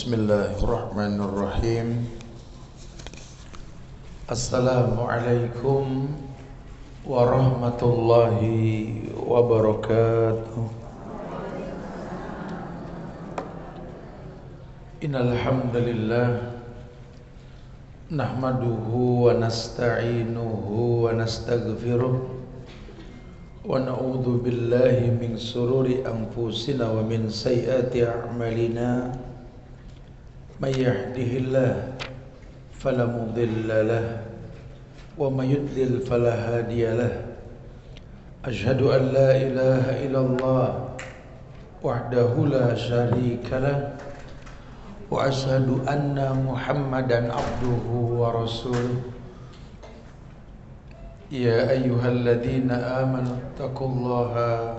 Bismillahirrahmanirrahim. Assalamualaikum warahmatullahi wabarakatuh. Innal hamdalillah nahmaduhu wa nasta'inuhu wa nastaghfiruh wa na'udzu billahi min sururi anfusina wa min sayyiati a'malina. May yahdihillahu fala mudilla lahu wa may yudlil fala hadiya lahu. Asyhadu an la ilaha illallah wahdahu la syarika lahu wa asyhadu anna Muhammadan abduhu wa rasuluh. Ya ayyuhalladzina amanu taqullaha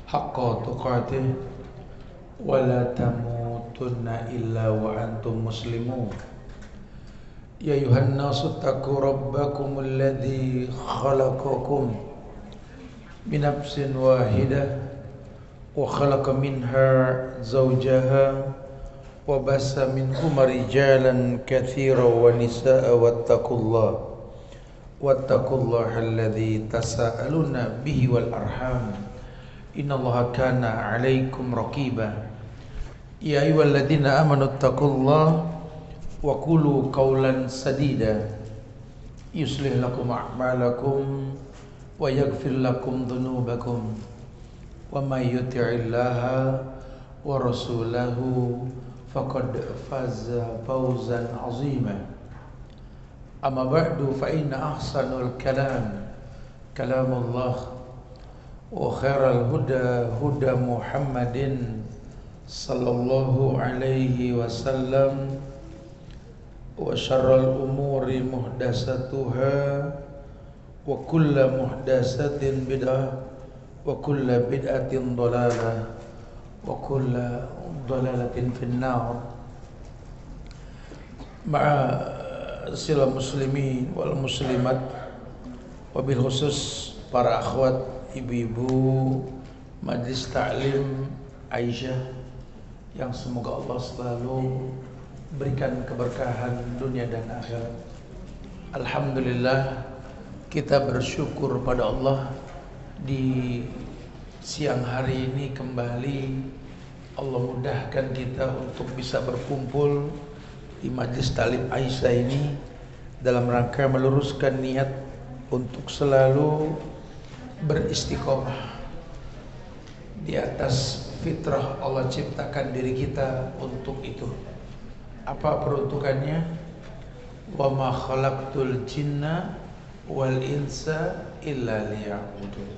haqqa tuqatih wa la tamutunna illa wa antum muslimun. Ya ayyuhan nasu taqu rabbakumul ladzi khalaqakum min nafsin wahidah wa khalaqa minha zawjaha wa bassa minhuma rijalan katsiran wa nisaa'a wattaqullaha alladzi tasaaluna bihi wal arham innallaha kana 'alaikum raqiba. Ya ayyuhalladzina amanu taqullaha wa qulu qawlan sadida yuslih lakum a'malakum wa yaghfir lakum dhunubakum wa may yuti'illaha wa rasulahu faqad faza fawzan 'azima. Amma ba'du fa inna ahsanul kalam kalamullah wa khairal huda huda Muhammadin sallallahu alaihi wasallam wa syarrul umuri muhdatsatuha wa kullu muhdatsatin bid'ah wa kullu bid'atin dhalalah wa kullu dhalalatin finnar. Sila muslimin wal muslimat, wabil khusus para akhwat, ibu-ibu Majlis Ta'lim Aisyah yang semoga Allah selalu berikan keberkahan dunia dan akhirat. Alhamdulillah, kita bersyukur pada Allah di siang hari ini kembali Allah mudahkan kita untuk bisa berkumpul di Majlis Ta'lim Aisyah ini dalam rangka meluruskan niat untuk selalu beristiqomah di atas fitrah Allah ciptakan diri kita untuk itu. Apa peruntukannya? Wa ma khalaqtul jinna wal insa illa liya'budun.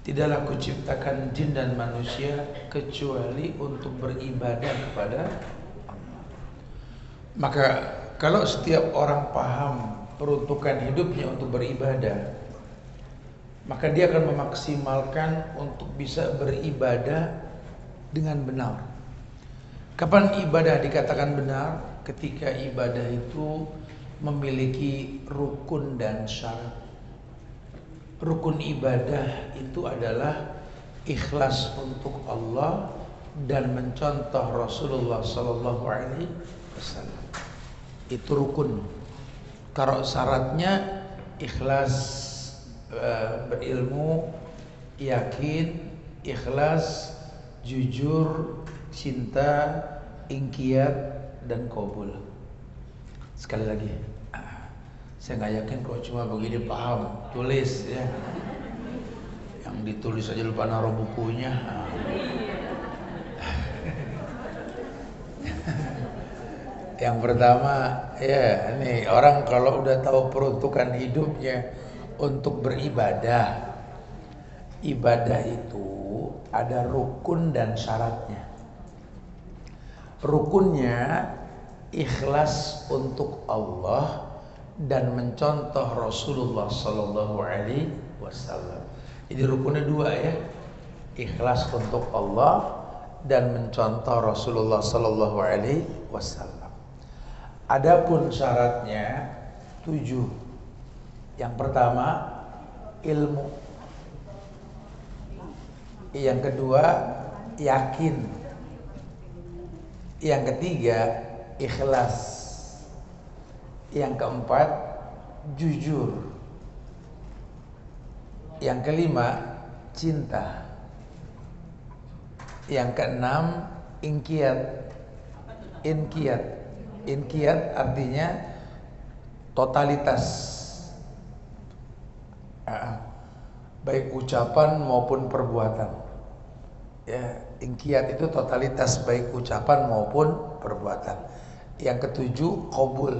Tidaklah aku ciptakan jin dan manusia kecuali untuk beribadah kepada Allah. Maka kalau setiap orang paham peruntukan hidupnya untuk beribadah, maka dia akan memaksimalkan untuk bisa beribadah dengan benar. Kapan ibadah dikatakan benar? Ketika ibadah itu memiliki rukun dan syarat. Rukun ibadah itu adalah ikhlas untuk Allah dan mencontoh Rasulullah sallallahu alaihi wasallam. Itu rukun. Kalau syaratnya ikhlas berilmu, yakin, ikhlas, jujur, cinta, ingkiyat, dan qabul. Sekali lagi, saya nggak yakin kalau cuma begini paham, tulis ya. Yang ditulis aja lupa naruh bukunya. Yang pertama, ya nih orang kalau udah tahu peruntukan hidupnya untuk beribadah, ibadah itu ada rukun dan syaratnya. Rukunnya ikhlas untuk Allah dan mencontoh Rasulullah sallallahu alaihi wasallam. Jadi rukunnya dua ya, ikhlas untuk Allah dan mencontoh Rasulullah sallallahu alaihi wasallam. Adapun syaratnya 7. Yang pertama ilmu. Yang kedua yakin. Yang ketiga, ikhlas. Yang keempat, jujur. Yang kelima, cinta. Yang keenam, inqiyat. Inqiyat artinya totalitas, baik ucapan maupun perbuatan. Ya, inqiyat itu totalitas baik ucapan maupun perbuatan. Yang ketujuh, qabul.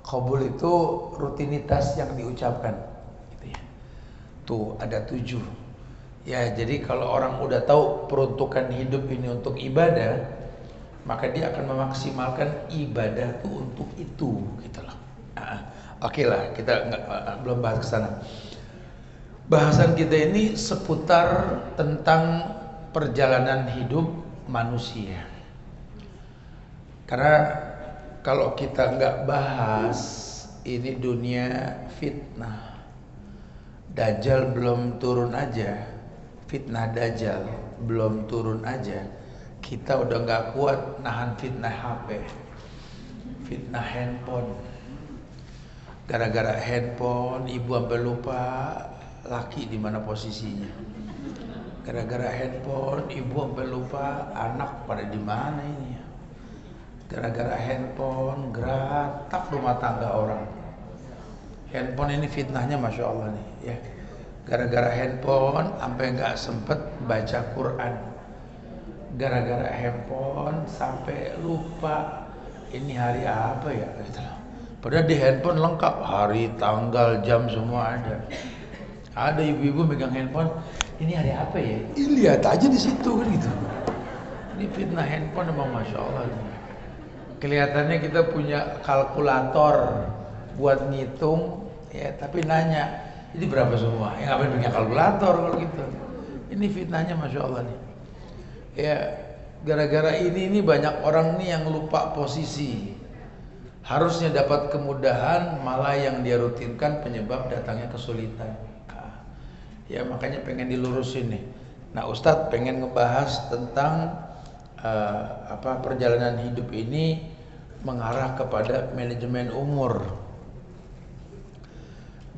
Qabul itu rutinitas yang diucapkan. Gitu ya. Tuh ada 7. Ya, jadi kalau orang udah tahu peruntukan hidup ini untuk ibadah, maka dia akan memaksimalkan ibadah itu untuk itu, gitu loh. Oke lah, kita belum bahas ke sana. Bahasan kita ini seputar tentang perjalanan hidup manusia. Karena kalau kita nggak bahas, ini dunia fitnah. Dajjal belum turun aja, fitnah Dajjal belum turun aja, kita udah nggak kuat nahan fitnah HP, fitnah handphone. Gara-gara handphone, ibu sampai lupa laki di mana posisinya. Gara-gara handphone, ibu sampai lupa anak pada di mana ini ya. Gara-gara handphone, geratak rumah tangga orang. Handphone ini fitnahnya masya Allah nih ya. Gara-gara handphone sampai nggak sempet baca Quran. Gara-gara handphone sampai lupa ini hari apa ya gitu loh. Padahal di handphone lengkap hari, tanggal, jam semua ada. Ada ibu-ibu megang handphone, ini hari apa ya? Lihat aja di situ kan gitu. Ini fitnah handphone memang masya Allah. Kelihatannya kita punya kalkulator buat ngitung ya, tapi nanya ini berapa semua? Ya ngapain punya kalkulator kalau gitu? Ini fitnahnya masya Allah nih. Ya gara-gara ini banyak orang nih yang lupa posisi. Harusnya dapat kemudahan, malah yang dia rutinkan penyebab datangnya kesulitan. Ya makanya pengen dilurusin nih. Nah Ustadz pengen ngebahas tentang perjalanan hidup ini mengarah kepada manajemen umur.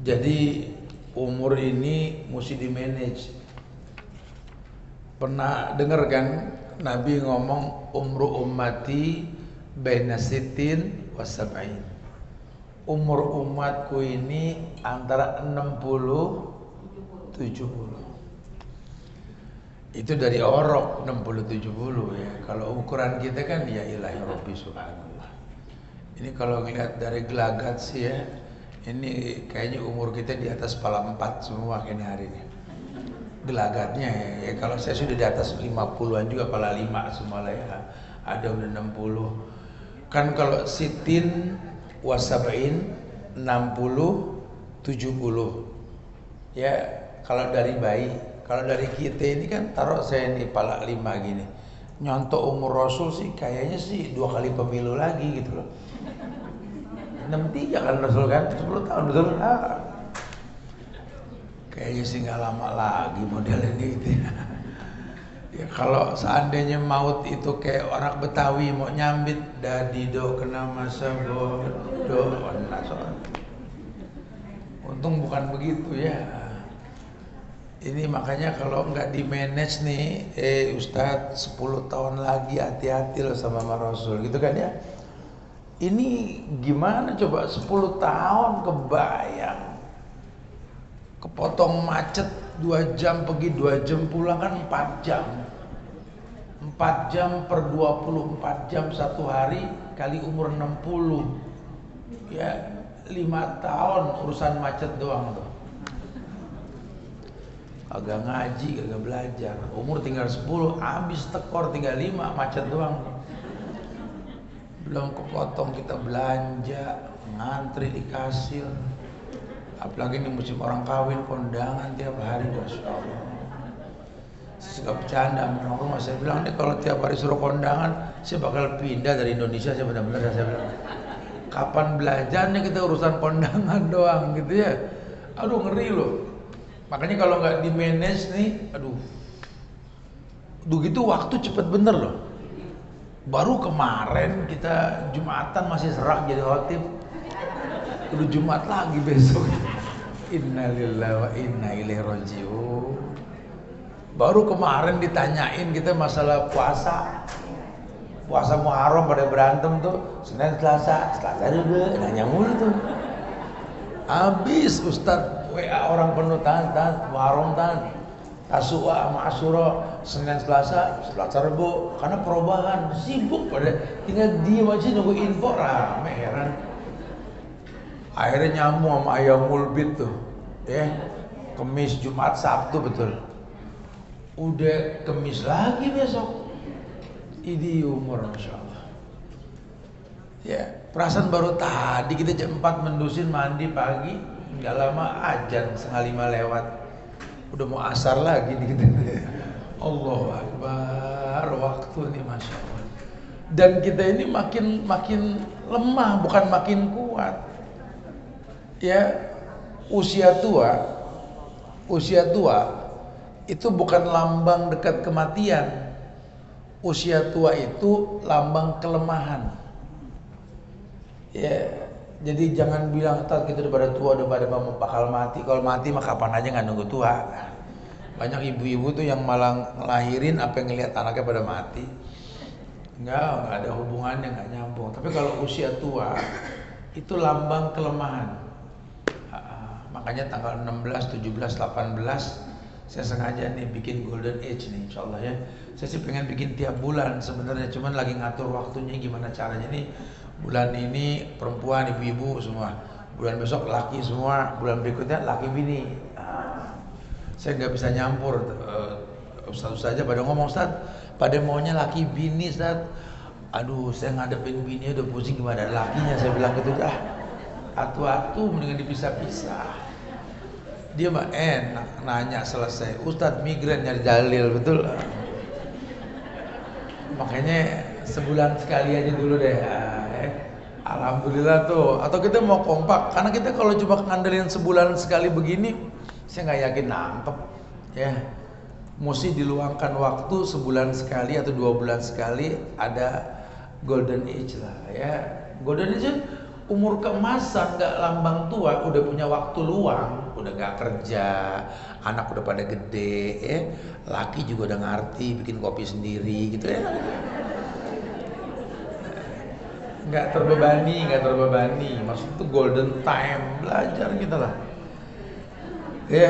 Jadi umur ini mesti di manage. Pernah dengar kan Nabi ngomong umru ummati baina sittin wa sab'in. Umur umatku ini antara 60 70. Itu dari orok 60-70 ya. Kalau ukuran kita kan ya ilahi rabbi subhanallah. Ini kalau ngeliat dari gelagat sih ya, ini kayaknya umur kita di atas kepala 4 semua kayaknya hari ini. Gelagatnya ya, kalau saya sudah di atas 50-an juga, kepala 5 semua lah ya. Ada udah 60. Kan kalau sitin wasabain 60 70. Ya kalau dari bayi, kalau dari kita ini kan taruh saya di kepala 5 gini. Nyontok umur Rasul sih kayaknya sih 2 kali pemilu lagi gitu loh. 63 kan Rasul kan, 10 tahun betul. Kayaknya sih nggak lama lagi model ini gitu ya. Ya kalau seandainya maut itu kayak orang Betawi mau nyambit dadido kena masa bodoh. Untung bukan begitu ya. Ini makanya kalau nggak di manage nih, Ustadz 10 tahun lagi hati-hati loh sama Rasul gitu kan ya. Ini gimana coba 10 tahun kebayang. Kepotong macet 2 jam pergi 2 jam pulang kan 4 jam. 4 jam per 24 jam 1 hari kali umur 60. Ya 5 tahun urusan macet doang tuh. Agak ngaji, agak belajar. Umur tinggal 10, habis tekor tinggal 5, macet doang. Belum kepotong kita belanja, ngantri di kasir. Apalagi ini musim orang kawin, kondangan tiap hari, Masya Allah. Saya suka bercanda sama rumah, saya bilang nih kalau tiap hari suruh kondangan, saya bakal pindah dari Indonesia, saya benar-benar saya bilang. Kapan belajarnya kita urusan kondangan doang gitu ya. Aduh ngeri loh. Makanya kalau nggak di manage nih, aduh, begitu waktu cepet bener loh. Baru kemarin kita Jumatan masih serak jadi khotib. Udah Jumat lagi besok. Innalillahi wa inna ilaihi raji'un. Baru kemarin ditanyain kita masalah puasa. Puasa Muharram pada berantem tuh. Senin Selasa juga nanya mulu tuh. Habis Ustadz WA orang penuh tahan Muharram tahan. Tasu'a sama Asyura Senin Selasa Rebo karena perubahan sibuk pada tinggal diem aja nunggu info rame heran. Akhirnya nyambung sama Ayamul Bid tuh ya, Kemis Jumat Sabtu betul. Udah Kemis lagi besok. Ini umur Masya Allah ya. Perasaan baru tadi kita jam 4 mendusin mandi pagi, nggak lama azan 4:30 lewat. Udah mau asar lagi nih kita. Allahu Akbar, waktu nih Masya Allah. Dan kita ini makin lemah, bukan makin kuat. Ya, usia tua itu bukan lambang dekat kematian. Usia tua itu lambang kelemahan. Ya, jadi jangan bilang kita udah pada tua, udah pada bakal mati. Kalau mati mah kapan aja, nggak nunggu tua. Banyak ibu-ibu tuh yang malah ngelahirin apa yang ngelihat anaknya pada mati. Nggak ada hubungannya, nggak nyambung. Tapi kalau usia tua itu lambang kelemahan. Makanya tanggal 16, 17, 18 saya sengaja nih bikin golden age nih insyaallah ya. Saya sih pengen bikin tiap bulan sebenarnya, cuman lagi ngatur waktunya gimana caranya nih. Bulan ini perempuan, ibu-ibu semua, bulan besok laki semua, bulan berikutnya laki bini. Saya nggak bisa nyampur. Ustaz aja pada ngomong, Ustaz pada maunya laki bini Ustaz. Aduh saya ngadepin bini udah pusing, gimana lakinya. Saya bilang gitu, atu-atu mendingan dipisah-pisah. Dia mah enak nanya selesai, Ustaz migren nyari dalil, betul. Makanya sebulan sekali aja dulu deh. Alhamdulillah tuh. Atau kita mau kompak, karena kita kalau cuma ngandelin sebulan sekali begini, saya nggak yakin nangkep ya. Mesti diluangkan waktu sebulan sekali atau 2 bulan sekali, ada golden age lah ya. Golden age umur keemasan, nggak lambang tua. Udah punya waktu luang, udah nggak kerja, anak udah pada gede ya. Laki juga udah ngerti bikin kopi sendiri gitu ya. Nggak terbebani. Maksud itu golden time, belajar kita lah. Ya,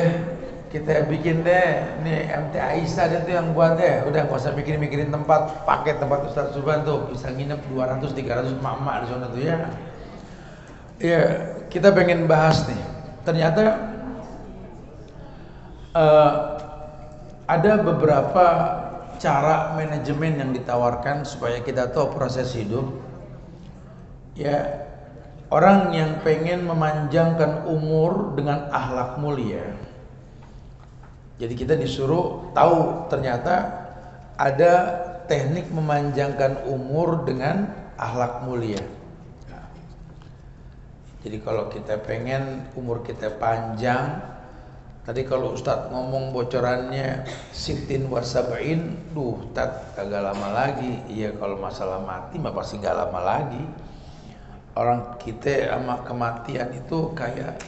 kita bikin deh. Nih MT Aisyah dia tuh yang buat deh. Udah nggak usah mikirin tempat, pakai tempat Ustaz Subhan tuh bisa nginep 200-300 emak-emak di sana tuh ya. Ya, kita pengen bahas nih. Ternyata ada beberapa cara manajemen yang ditawarkan supaya kita tahu proses hidup. Ya, orang yang pengen memanjangkan umur dengan akhlak mulia. Jadi kita disuruh tahu ternyata ada teknik memanjangkan umur dengan akhlak mulia. Nah, jadi kalau kita pengen umur kita panjang, tadi kalau Ustadz ngomong bocorannya sittin wa sab'in, Ustadz kagak lama lagi. Iya, kalau masalah mati mah pasti gak lama lagi. Orang kita sama kematian itu kayak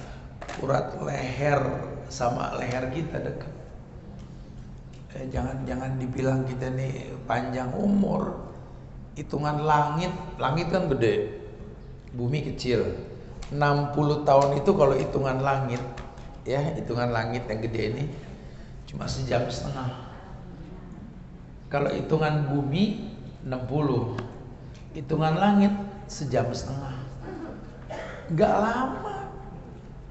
urat leher sama leher kita dekat. Jangan dibilang kita nih panjang umur. Hitungan langit kan gede, bumi kecil. 60 tahun itu kalau hitungan langit, ya hitungan langit yang gede ini cuma sejam setengah. Kalau hitungan bumi 60, hitungan langit sejam setengah. Gak lama.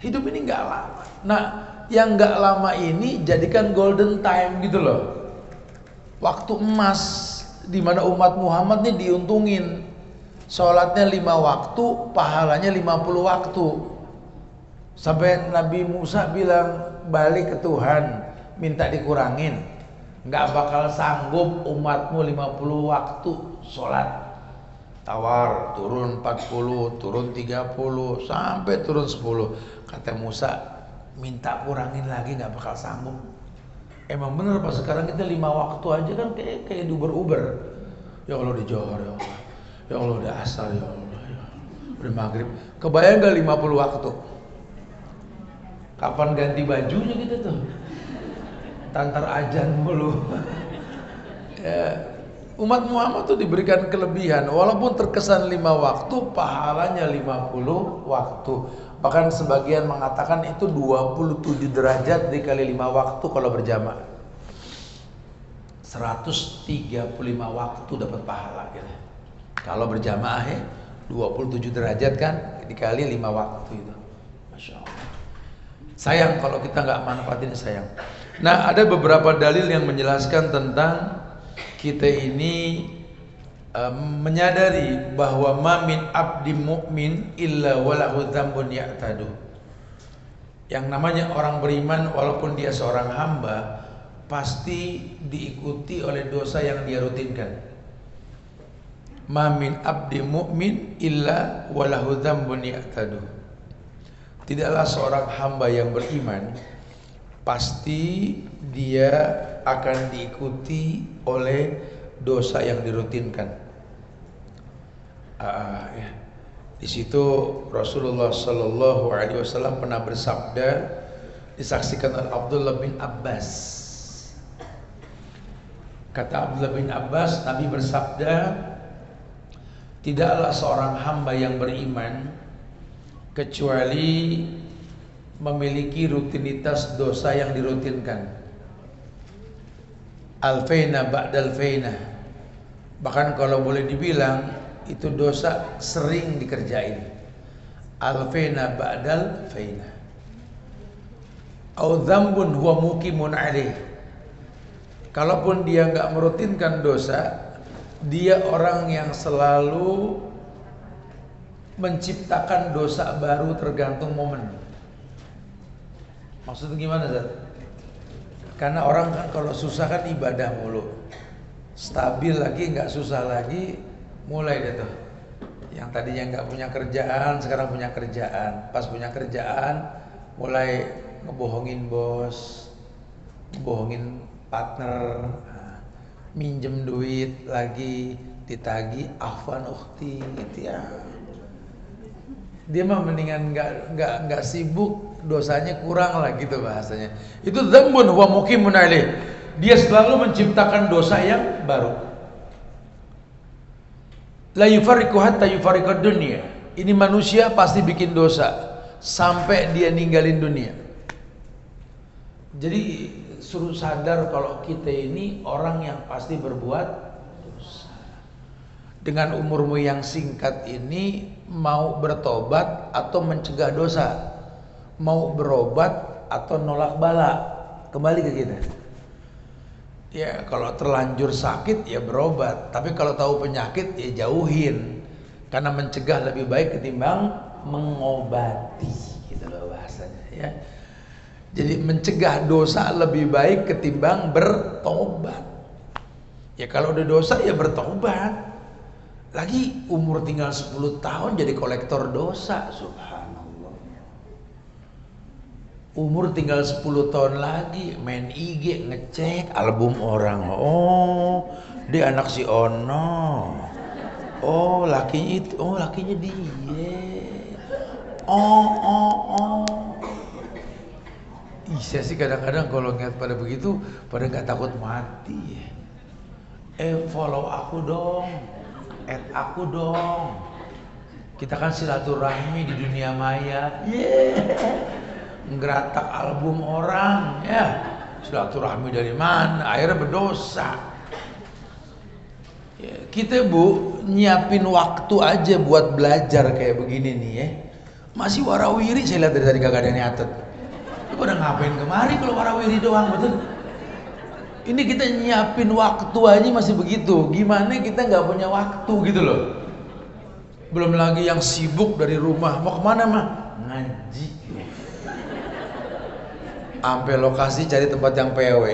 Hidup ini gak lama. Nah, yang gak lama ini jadikan golden time gitu loh. Waktu emas di mana umat Muhammad nih diuntungin. Sholatnya 5 waktu, pahalanya 50 waktu. Sampai Nabi Musa bilang balik ke Tuhan, minta dikurangin. Gak bakal sanggup umatmu 50 waktu sholat. Tawar, turun 40, turun 30, sampai turun 10. Kata Musa, minta kurangin lagi gak bakal sanggup. Emang bener pas sekarang kita 5 waktu aja kan kayak Uber. Ya Allah di Johor ya Allah. Ya Allah udah asar ya Allah. Ya Allah. Udah maghrib. Kebayang gak 50 waktu? Kapan ganti bajunya gitu tuh? Tantar ajan mulu. Ya, umat Muhammad tuh diberikan kelebihan. Walaupun terkesan 5 waktu, pahalanya 50 waktu. Bahkan sebagian mengatakan itu 27 derajat dikali 5 waktu kalau berjamaah. 135 waktu dapat pahala gitu. Kalau berjamaah ya 27 derajat kan dikali 5 waktu itu. Masya Allah. Sayang kalau kita nggak manfaatin, sayang. Nah, ada beberapa dalil yang menjelaskan tentang kita ini menyadari bahwa ma min abdi mu'min illa walahu dzambun ya'tadu. Yang namanya orang beriman walaupun dia seorang hamba pasti diikuti oleh dosa yang dia rutinkan. Ma min abdi mu'min illa walahu dzambun ya'tadu. Tidaklah seorang hamba yang beriman pasti dia akan diikuti oleh dosa yang dirutinkan. Ya. Di situ Rasulullah Sallallahu Alaihi Wasallam pernah bersabda, disaksikan oleh Abdullah bin Abbas. Kata Abdullah bin Abbas, Nabi bersabda, tidaklah seorang hamba yang beriman kecuali memiliki rutinitas dosa yang dirutinkan. Alfaina ba'dal faina. Bahkan kalau boleh dibilang itu dosa sering dikerjain. Alfaina ba'dal faina. Au dzambun huwa muqimun alaih. Kalaupun dia enggak merutinkan dosa, dia orang yang selalu menciptakan dosa baru tergantung momen. Maksudnya gimana, Zat? Karena orang kan kalau susah kan ibadah mulu. Stabil lagi, nggak susah lagi, mulai deh tuh. Yang tadinya nggak punya kerjaan, sekarang punya kerjaan. Pas punya kerjaan, mulai ngebohongin bos, ngebohongin partner, minjem duit lagi, ditagi afwan ukhti, gitu ya. Dia mah mendingan nggak sibuk, dosanya kurang lah gitu bahasanya. Itu dzambun huwa muqimun alaih. Dia selalu menciptakan dosa yang baru. La yufariqu hatta yufariqad dunya. Ini manusia pasti bikin dosa sampai dia ninggalin dunia. Jadi suruh sadar kalau kita ini orang yang pasti berbuat dosa. Dengan umurmu yang singkat ini, mau bertobat atau mencegah dosa, mau berobat atau nolak bala, kembali ke kita. Ya kalau terlanjur sakit ya berobat, tapi kalau tahu penyakit ya jauhin, karena mencegah lebih baik ketimbang mengobati, gitu loh bahasanya ya. Jadi mencegah dosa lebih baik ketimbang bertobat. Ya kalau udah dosa ya bertobat. Lagi umur tinggal 10 tahun jadi kolektor dosa, subhanallah. Umur tinggal 10 tahun lagi main IG ngecek album orang. Oh, dia anak si Ono. Oh, lakinya itu. Oh, lakinya dia. Oh. Iya sih kadang-kadang kalau ngeliat pada begitu, pada nggak takut mati. Follow aku dong. Add aku dong. Kita kan silaturahmi di dunia maya. Ngeratak album orang ya. Silaturahmi dari mana? Akhirnya berdosa. Ya, kita Bu nyiapin waktu aja buat belajar kayak begini nih ya. Masih warawiri saya lihat dari tadi kagak ada yang nyatet. Lu pada ngapain kemari kalau warawiri doang, betul? Ini kita nyiapin waktu aja masih begitu. Gimana kita nggak punya waktu gitu loh. Belum lagi yang sibuk dari rumah. Mau kemana mah? Ngaji. Sampai lokasi cari tempat yang PW.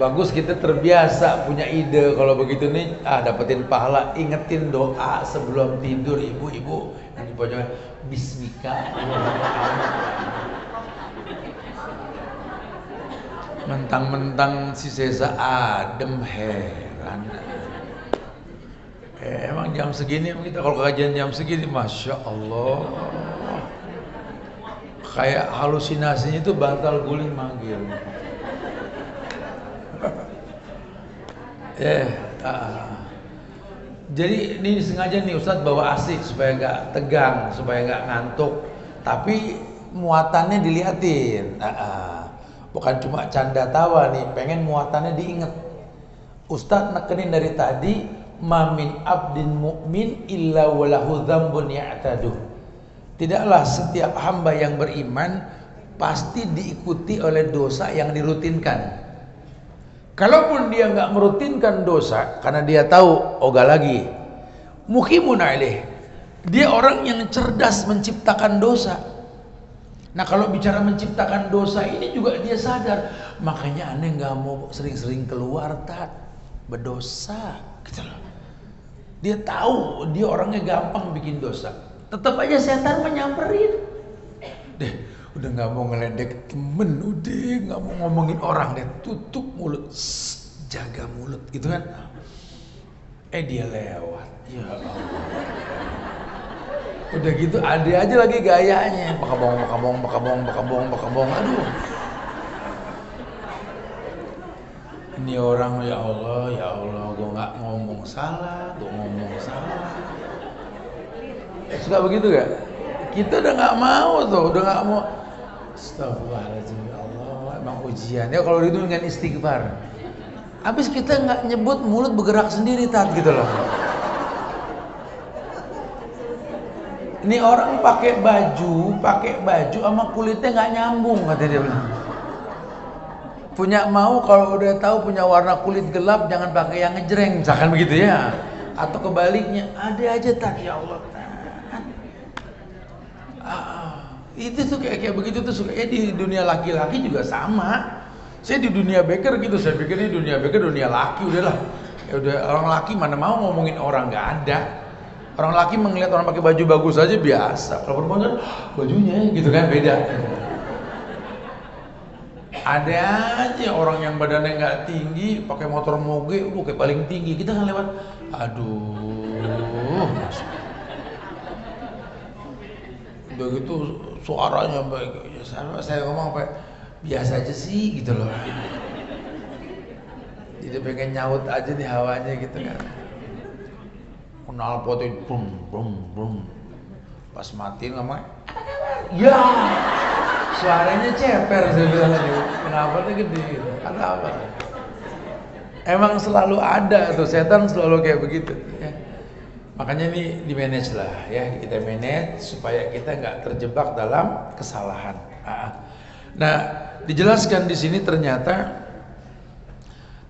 Bagus kita terbiasa punya ide kalau begitu nih. Dapetin pahala. Ingetin doa sebelum tidur ibu-ibu. Yang di pojokan Bismika. Mentang-mentang si Sesa adem, heran. Emang jam segini kita kalau kajian jam segini, masya Allah, kayak halusinasinya itu bantal guling manggil. Jadi ini sengaja nih Ustadz bawa asik supaya nggak tegang, supaya nggak ngantuk, tapi muatannya diliatin. Bukan cuma canda tawa nih, pengen muatannya diinget. Ustadz nekenin dari tadi, ma min abdin mu'min illa walahu dzambun ya'taduh. Tidaklah setiap hamba yang beriman pasti diikuti oleh dosa yang dirutinkan. Kalaupun dia nggak merutinkan dosa karena dia tahu ogah lagi, mukimun alaih, dia orang yang cerdas menciptakan dosa. Nah kalau bicara menciptakan dosa ini juga dia sadar, makanya aneh nggak mau sering-sering keluar berdosa gitu loh. Dia tahu dia orangnya gampang bikin dosa, tetap aja setan menyamperin. Udah nggak mau ngeledek temen, udah nggak mau ngomongin orang deh, tutup mulut, jaga mulut gitu kan. Dia lewat, ya Allah. Udah gitu ada aja lagi gayanya, bakabong, aduh. Ini orang ya Allah, gue nggak ngomong salah, Suka begitu gak? Kita udah nggak mau tuh, udah nggak mau. Astagfirullahaladzim, ya Allah, emang ujian. Ya kalau itu dengan istighfar. Habis kita nggak nyebut, mulut bergerak sendiri gitu loh. Ini orang pakai baju sama kulitnya nggak nyambung, katanya dia bilang. Punya mau kalau udah tahu punya warna kulit gelap jangan pakai yang ngejreng, misalkan begitu ya. Atau kebaliknya, ada aja ya Allah. Itu tuh kayak begitu tuh suka. Di dunia laki-laki juga sama. Saya di dunia baker gitu, saya pikir ini dunia baker dunia laki, udahlah. Ya udah, orang laki mana mau ngomongin orang, nggak ada. Orang laki melihat orang pakai baju bagus aja biasa. Kalau perempuan kan bajunya gitu kan beda. Ada aja orang yang badannya nggak tinggi pakai motor moge, kayak paling tinggi. Kita kan lewat, aduh. Begitu suaranya baik, saya ngomong apa, biasa aja sih gitu loh. Jadi pengen nyaut aja nih hawanya gitu kan. Kenal potin brum. Pas mati ngomong, ya suaranya ceper, saya bilang aja. Kenapa tuh gede gitu? Apa? Emang selalu ada tuh, setan selalu kayak begitu ya. Makanya ini di manage lah ya, kita manage supaya kita nggak terjebak dalam kesalahan. Nah, dijelaskan di sini ternyata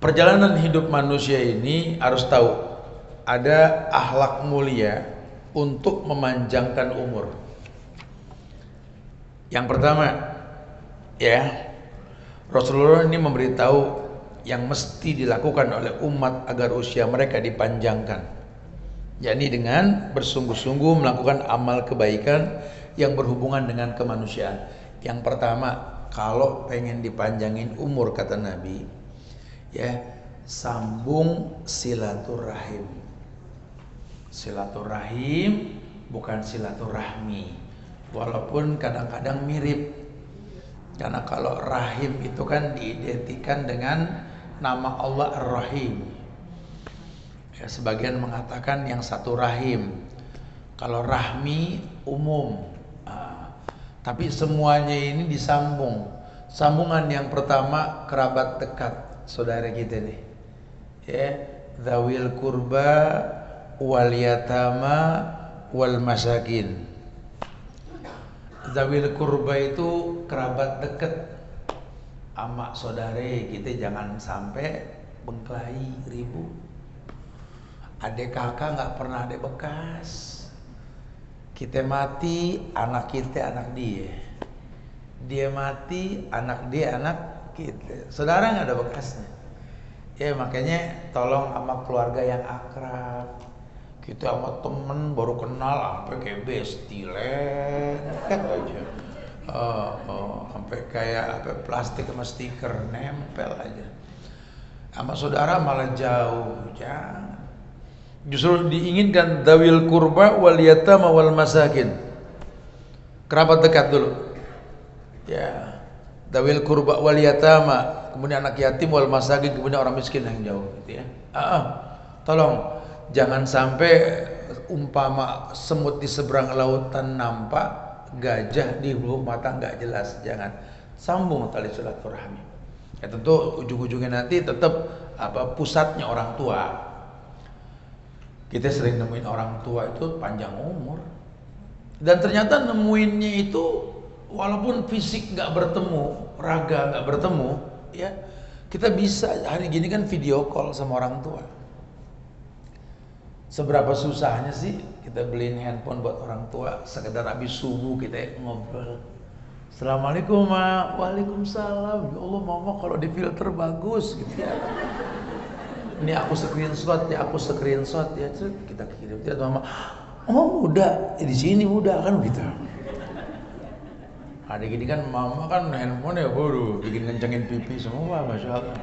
perjalanan hidup manusia ini harus tahu ada akhlak mulia untuk memanjangkan umur. Yang pertama, ya, Rasulullah ini memberitahu yang mesti dilakukan oleh umat agar usia mereka dipanjangkan, yakni dengan bersungguh-sungguh melakukan amal kebaikan yang berhubungan dengan kemanusiaan. Yang pertama, kalau pengen dipanjangin umur kata Nabi, ya, sambung silaturahim. Silaturahim bukan silaturahmi, walaupun kadang-kadang mirip. Karena kalau rahim itu kan diidentikan dengan nama Allah Ar-Rahim. Ya, sebagian mengatakan yang satu rahim. Kalau rahmi umum. Tapi semuanya ini disambung. Sambungan yang pertama kerabat dekat saudara kita nih. Ya, dzawil qurba wal yatama wal masakin. Dzawil qurba itu kerabat dekat. Ama saudare kita jangan sampai bengkelahi ribut. Adek kakak nggak pernah ada bekas. Kita mati, anak kita anak dia. Dia mati, anak dia anak kita. Saudara nggak ada bekasnya. Ya makanya tolong sama keluarga yang akrab. Kita sama temen baru kenal apa kayak bestie lengket aja. Sampai kayak apa plastik sama stiker nempel aja. Sama saudara malah jauh, jangan. Justru diinginkan dawil kurba wal yatama wal masakin. Kerabat dekat dulu. Ya, dawil kurba wal yatama, kemudian anak yatim wal masakin, kemudian orang miskin yang jauh gitu ya. Tolong jangan sampai umpama semut di seberang lautan nampak, gajah di lubuk mata nggak jelas. Jangan. Sambung tali silaturahmi. Ya tentu ujung-ujungnya nanti tetap pusatnya orang tua. Kita sering nemuin orang tua itu panjang umur, dan ternyata nemuinnya itu walaupun fisik nggak bertemu, raga nggak bertemu, ya kita bisa hari gini kan video call sama orang tua. Seberapa susahnya sih kita beliin handphone buat orang tua, sekedar habis subuh kita ngobrol. Assalamualaikum ma, waalaikumsalam. Ya Allah mama kalau di filter bagus gitu ya. Ini aku screenshot ya, kita kirim dia mama. Oh muda, di sini muda kan gitu. Ada gini kan mama kan handphone ya baru bikin kencengin pipi semua, masya Allah.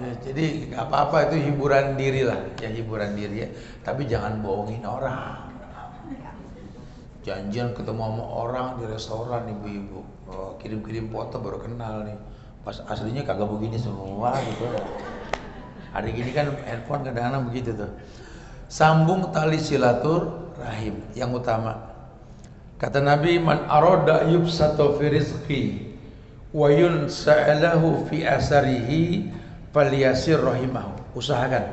Ya jadi nggak apa-apa, itu hiburan diri lah, ya hiburan diri ya. Tapi jangan bohongin orang. Janjian ketemu sama orang di restoran ibu-ibu, kirim-kirim foto baru kenal nih. Pas aslinya kagak begini semua gitu. Hari gini kan handphone kadang-kadang begitu tuh. Sambung tali silaturahim yang utama. Kata Nabi, man arada yubsata fi rizqi wa yunsa'alahu fi asarihi falyasir rahimahu. Usahakan.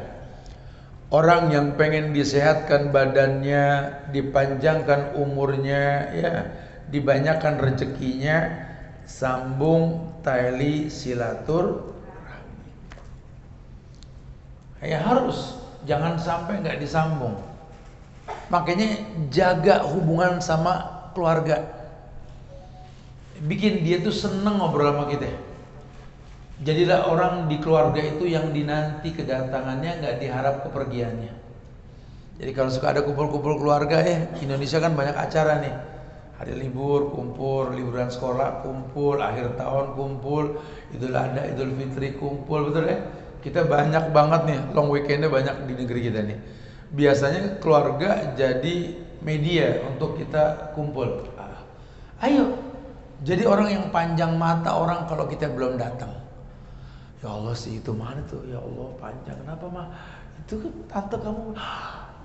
Orang yang pengen disehatkan badannya, dipanjangkan umurnya, ya, dibanyakan rezekinya, sambung tali silaturahmi. Ya harus, jangan sampai nggak disambung. Makanya jaga hubungan sama keluarga. Bikin dia tuh seneng ngobrol sama kita. Jadilah orang di keluarga itu yang dinanti kedatangannya, nggak diharap kepergiannya. Jadi kalau suka ada kumpul-kumpul keluarga, Indonesia kan banyak acara nih. Hari libur kumpul, liburan sekolah kumpul, akhir tahun kumpul, Idul Adha, Idul Fitri kumpul, betul ya? Kita banyak banget nih, long weekendnya banyak di negeri kita nih. Biasanya keluarga jadi media untuk kita kumpul. Ayo, jadi orang yang panjang mata orang kalau kita belum datang. Ya Allah sih itu mana tuh? Ya Allah panjang, kenapa mah? Itu kan tante kamu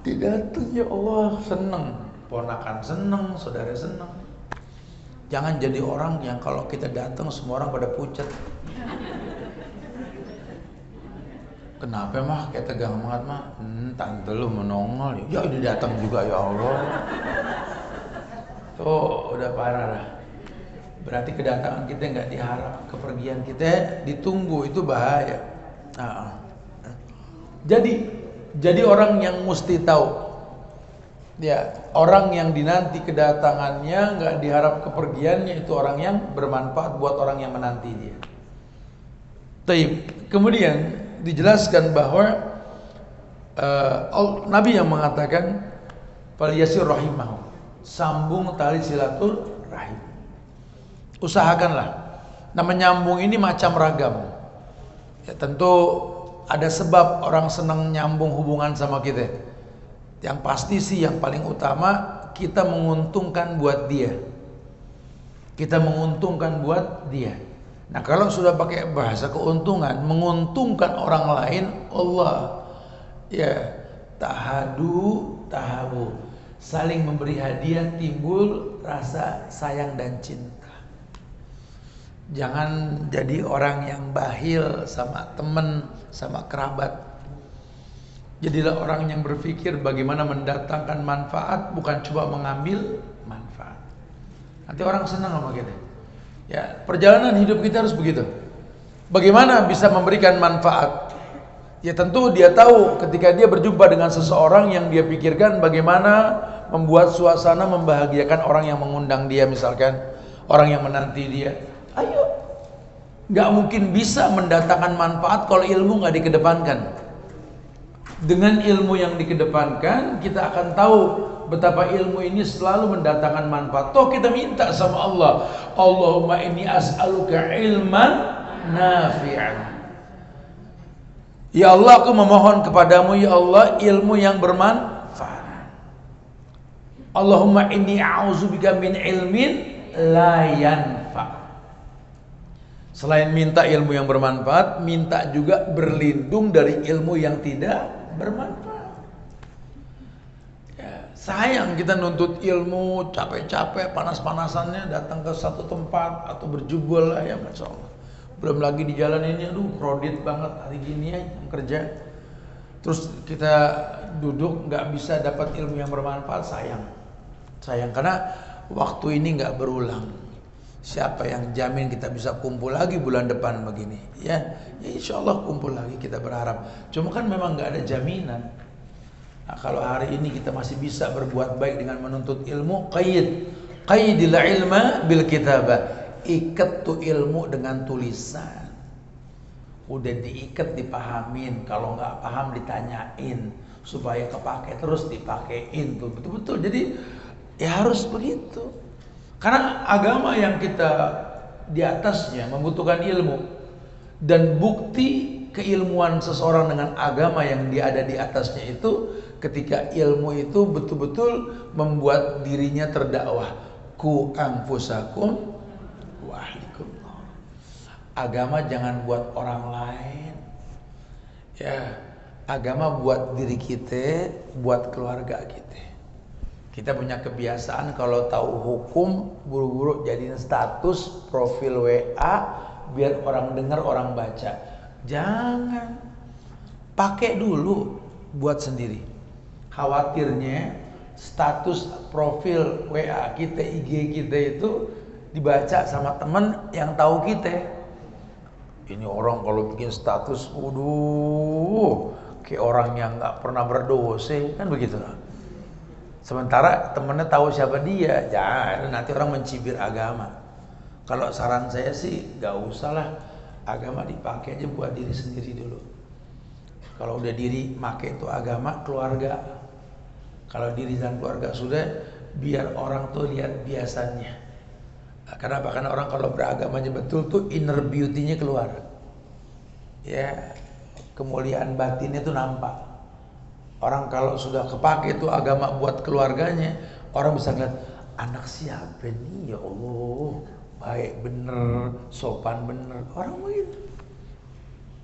didatang, ya Allah seneng. Ponakan seneng, saudara seneng. Jangan jadi orang yang kalau kita datang semua orang pada pucat. Kenapa mah kayak tegang banget mah? Tante lu menongol ya ini datang juga ya Allah. Tuh udah parah lah. Berarti kedatangan kita nggak diharap, kepergian kita ditunggu, itu bahaya. Jadi orang yang mesti tahu. Ya, orang yang dinanti kedatangannya, nggak diharap kepergiannya, itu orang yang bermanfaat buat orang yang menanti dia. Kemudian dijelaskan bahwa Nabi yang mengatakan falyasir rahimahu, sambung tali silaturahim. Usahakanlah. Nah, menyambung ini macam ragam. Ya, tentu ada sebab orang senang nyambung hubungan sama kita. Yang pasti sih yang paling utama kita menguntungkan buat dia. Kita menguntungkan buat dia. Nah, kalau sudah pakai bahasa keuntungan, menguntungkan orang lain, Allah ya tahabu, saling memberi hadiah, timbul rasa sayang dan cinta. Jangan jadi orang yang bakhil sama teman, sama kerabat. Jadilah orang yang berpikir bagaimana mendatangkan manfaat, bukan coba mengambil manfaat. Nanti orang senang sama kita. Ya, perjalanan hidup kita harus begitu. Bagaimana bisa memberikan manfaat? Ya tentu dia tahu ketika dia berjumpa dengan seseorang yang dia pikirkan bagaimana membuat suasana membahagiakan orang yang mengundang dia, misalkan orang yang menanti dia. Ayo, nggak mungkin bisa mendatangkan manfaat kalau ilmu nggak dikedepankan. Dengan ilmu yang dikedepankan, kita akan tahu betapa ilmu ini selalu mendatangkan manfaat. Toh kita minta sama Allah, Allahumma inni as'aluka ilman nafi'an. Ya Allah, aku memohon kepadamu ya Allah ilmu yang bermanfaat. Allahumma inni a'udzubika min ilmin la yanfa'. Selain minta ilmu yang bermanfaat, minta juga berlindung dari ilmu yang tidak bermanfaat. Ya, sayang kita nuntut ilmu capek-capek, panas-panasannya datang ke satu tempat atau berjubel lah ya, Masya Allah. Belum lagi di jalan ini, aduh kredit banget hari gini ya yang kerja. Terus kita duduk nggak bisa dapat ilmu yang bermanfaat, sayang karena waktu ini nggak berulang. Siapa yang jamin kita bisa kumpul lagi bulan depan begini? Ya insya Allah kumpul lagi, kita berharap. Cuma kan memang nggak ada jaminan. Nah, kalau hari ini kita masih bisa berbuat baik dengan menuntut ilmu, qayyidil ilma bil kitabah. Ikat tuh ilmu dengan tulisan. Udah diikat, dipahamin. Kalau nggak paham ditanyain supaya kepake terus, dipakein tuh betul-betul. Jadi ya harus begitu. Karena agama yang kita di atasnya membutuhkan ilmu, dan bukti keilmuan seseorang dengan agama yang dia ada di atasnya itu ketika ilmu itu betul-betul membuat dirinya terdakwah. Ku anfusakum wa ahlikum. Agama jangan buat orang lain. Ya, agama buat diri kita, buat keluarga kita. Kita punya kebiasaan kalau tahu hukum buru-buru jadiin status profil WA biar orang dengar, orang baca. Jangan. Pakai dulu buat sendiri. Khawatirnya status profil WA kita, IG kita itu dibaca sama teman yang tahu kita. Ini orang kalau bikin status, waduh, kayak orang yang nggak pernah berdosa, kan begitu. Sementara temennya tahu siapa dia, jangan nanti orang mencibir agama. Kalau saran saya sih gak usah lah, agama dipakai aja buat diri sendiri dulu. Kalau udah diri pakai itu agama, keluarga. Kalau diri dan keluarga sudah, biar orang tuh lihat biasanya. Kenapa? Karena orang kalau beragamanya betul tuh inner beauty-nya keluar. Ya, kemuliaan batinnya tuh nampak. Orang kalau sudah kepake itu agama buat keluarganya, orang bisa ngeliat anak siapa nih, ya Allah, baik bener, sopan bener. Orang begitu.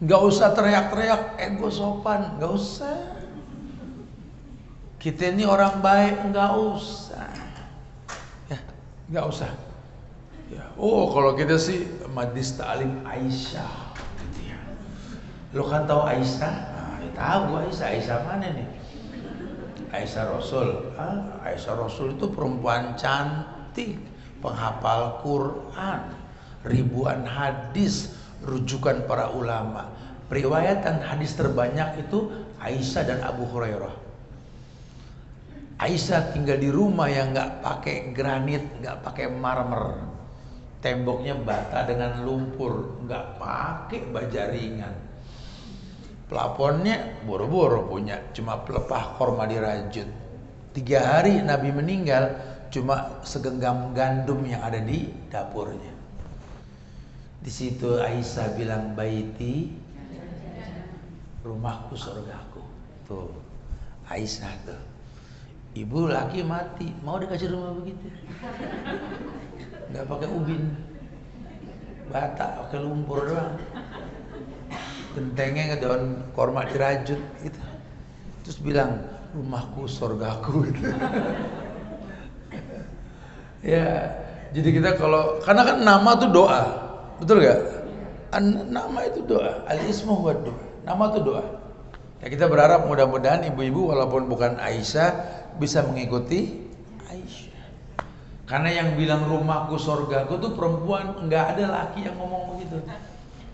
Nggak usah teriak-teriak ego sopan, nggak usah. Kita ini orang baik, nggak usah. Ya, nggak usah. Ya. Oh, kalau kita sih majlis ta'lim Aisyah, gitu ya. Lo kan tahu Aisyah? Tahu Aisyah mana nih? Aisyah Rasul. Aisyah Rasul itu perempuan cantik, penghafal Quran, ribuan hadis, rujukan para ulama. Periwayatan hadis terbanyak itu Aisyah dan Abu Hurairah. Aisyah tinggal di rumah yang nggak pakai granit, nggak pakai marmer, temboknya bata dengan lumpur, nggak pakai baja ringan. Plafonnya boro-boro punya, cuma pelepah korma dirajut. 3 hari Nabi meninggal, cuma segenggam gandum yang ada di dapurnya. Di situ Aisyah bilang, baiti, rumahku surgaku. Tuh, Aisyah tuh. Ibu laki mati, mau dikasih rumah begitu? Nggak pakai ubin, bata pakai lumpur doang. Gentengnya ke daun korma dirajut gitu. Terus bilang rumahku surgaku gitu. Ya, jadi kita kalau karena kan nama tuh doa, betul gak? Nama itu doa, al-ismu wa doa. Nama itu doa. Ya kita berharap mudah-mudahan ibu-ibu walaupun bukan Aisyah bisa mengikuti Aisyah. Karena yang bilang rumahku surgaku tuh perempuan, nggak ada laki yang ngomong begitu.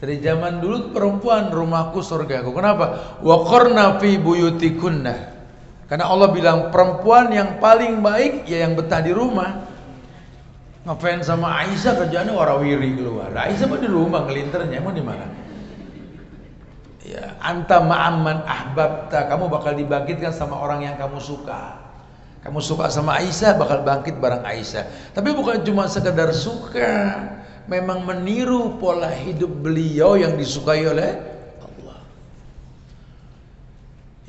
Dari zaman dulu perempuan rumahku surgaku. Kenapa? Wa qarna fi buyutikunna. Karena Allah bilang perempuan yang paling baik ya yang betah di rumah. Ngefans sama Aisyah kerjaannya warawiri keluar. Aisyah mah di rumah ngelinternya, emang di mana? Ya, anta ma'amman ahbabta, kamu bakal dibangkitkan sama orang yang kamu suka. Kamu suka sama Aisyah, bakal bangkit bareng Aisyah. Tapi bukan cuma sekedar suka, memang meniru pola hidup beliau yang disukai oleh Allah.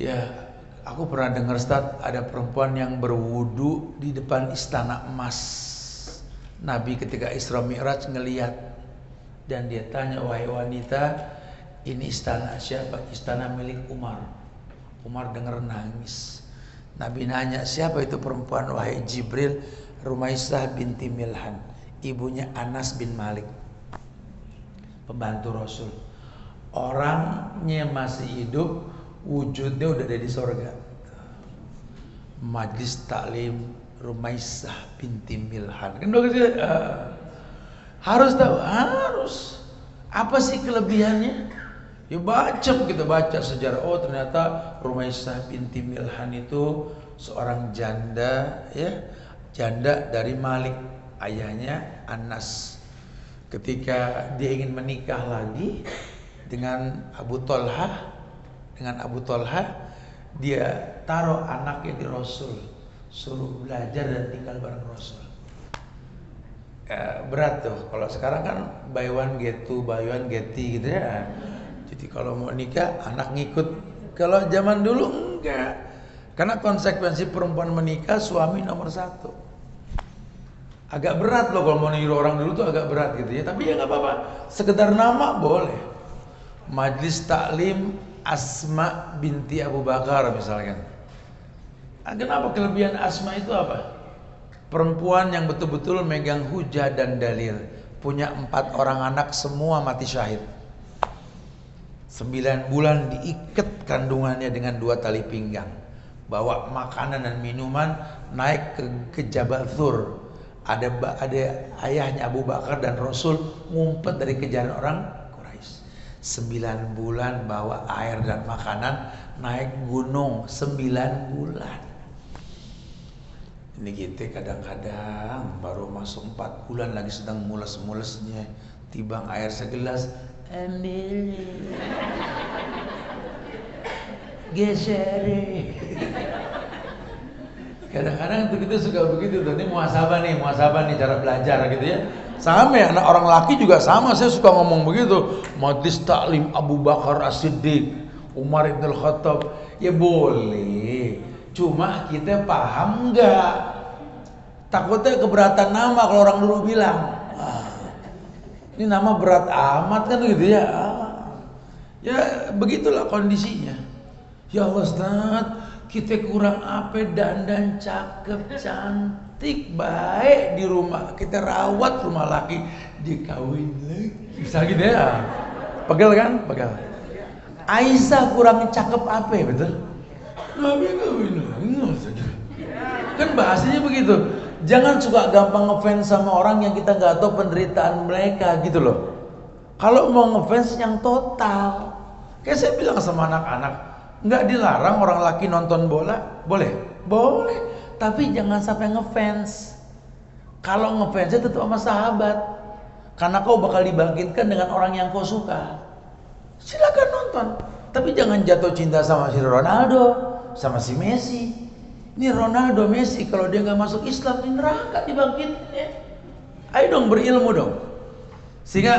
Ya, aku pernah dengar Ustaz, ada perempuan yang berwudu di depan istana emas. Nabi ketika Isra Mi'raj ngelihat dan dia tanya, wahai wanita, ini istana siapa? Istana milik Umar. Umar dengar nangis. Nabi nanya, siapa itu perempuan? Wahai Jibril, Rumaisah binti Milhan, ibunya Anas bin Malik, pembantu Rasul. Orangnya masih hidup, wujudnya udah ada di sorga. Majlis taklim Rumaisah binti Milhan. Kan harus tahu, harus. Apa sih kelebihannya? Ya baca, kita baca sejarah. Oh ternyata Rumaisah binti Milhan itu seorang janda, ya, janda dari Malik, ayahnya Anas. Ketika dia ingin menikah lagi dengan Abu Thalhah, dia taruh anaknya di Rasul, suruh belajar dan tinggal bareng Rasul. Berat tuh. Kalau sekarang kan buy one get two, buy one get three gitu ya. Jadi kalau mau nikah anak ngikut. Kalau zaman dulu enggak. Karena konsekuensi perempuan menikah, suami nomor satu. Agak berat loh kalau mau niru orang dulu tuh, agak berat gitu ya. Tapi ya nggak apa-apa. Sekedar nama boleh. Majlis taklim Asma binti Abu Bakar misalkan. Kenapa kelebihan Asma itu apa? Perempuan yang betul-betul megang hujah dan dalil. Punya 4 orang anak, semua mati syahid. 9 bulan diikat kandungannya dengan 2 tali pinggang. Bawa makanan dan minuman, naik ke Jabal Thur. Ada ayahnya Abu Bakar dan Rasul ngumpet dari kejaran orang Quraisy. 9 bulan bawa air dan makanan, naik gunung 9 bulan. Ini kita kadang-kadang baru masuk 4 bulan lagi sedang mules-mulesnya, tibang air segelas, ambil, geser. Kadang-kadang tuh kita suka begitu tuh. Ini muhasabah nih cara belajar gitu ya. Sama ya, anak orang laki juga sama. Saya suka ngomong begitu. Majlis taklim Abu Bakar As-Siddiq, Umar Ibn Al-Khattab. Ya boleh, cuma kita paham enggak? Takutnya keberatan nama kalau orang dulu bilang, ini nama berat amat kan gitu ya. Ya begitulah kondisinya. Ya Allah Ustaz, kita kurang apa, dandan cakep, cantik, baik di rumah. Kita rawat rumah laki, dikawin lagi. Bisa gitu ya. Pegel kan? Pegel. Aisyah kurang cakep apa ya, betul? Nabi kawin lagi. Kan bahasanya begitu. Jangan suka gampang ngefans sama orang yang kita nggak tahu penderitaan mereka gitu loh. Kalau mau ngefans yang total. Kayak saya bilang sama anak-anak, nggak dilarang orang laki nonton bola, boleh? Boleh. Tapi jangan sampai ngefans. Kalau ngefansnya tetap sama sahabat. Karena kau bakal dibangkitkan dengan orang yang kau suka. Silakan nonton. Tapi jangan jatuh cinta sama si Ronaldo, sama si Messi. Ini Ronaldo, Messi, kalau dia nggak masuk Islam, ini neraka dibangkitin ya. Ayo dong berilmu dong, sehingga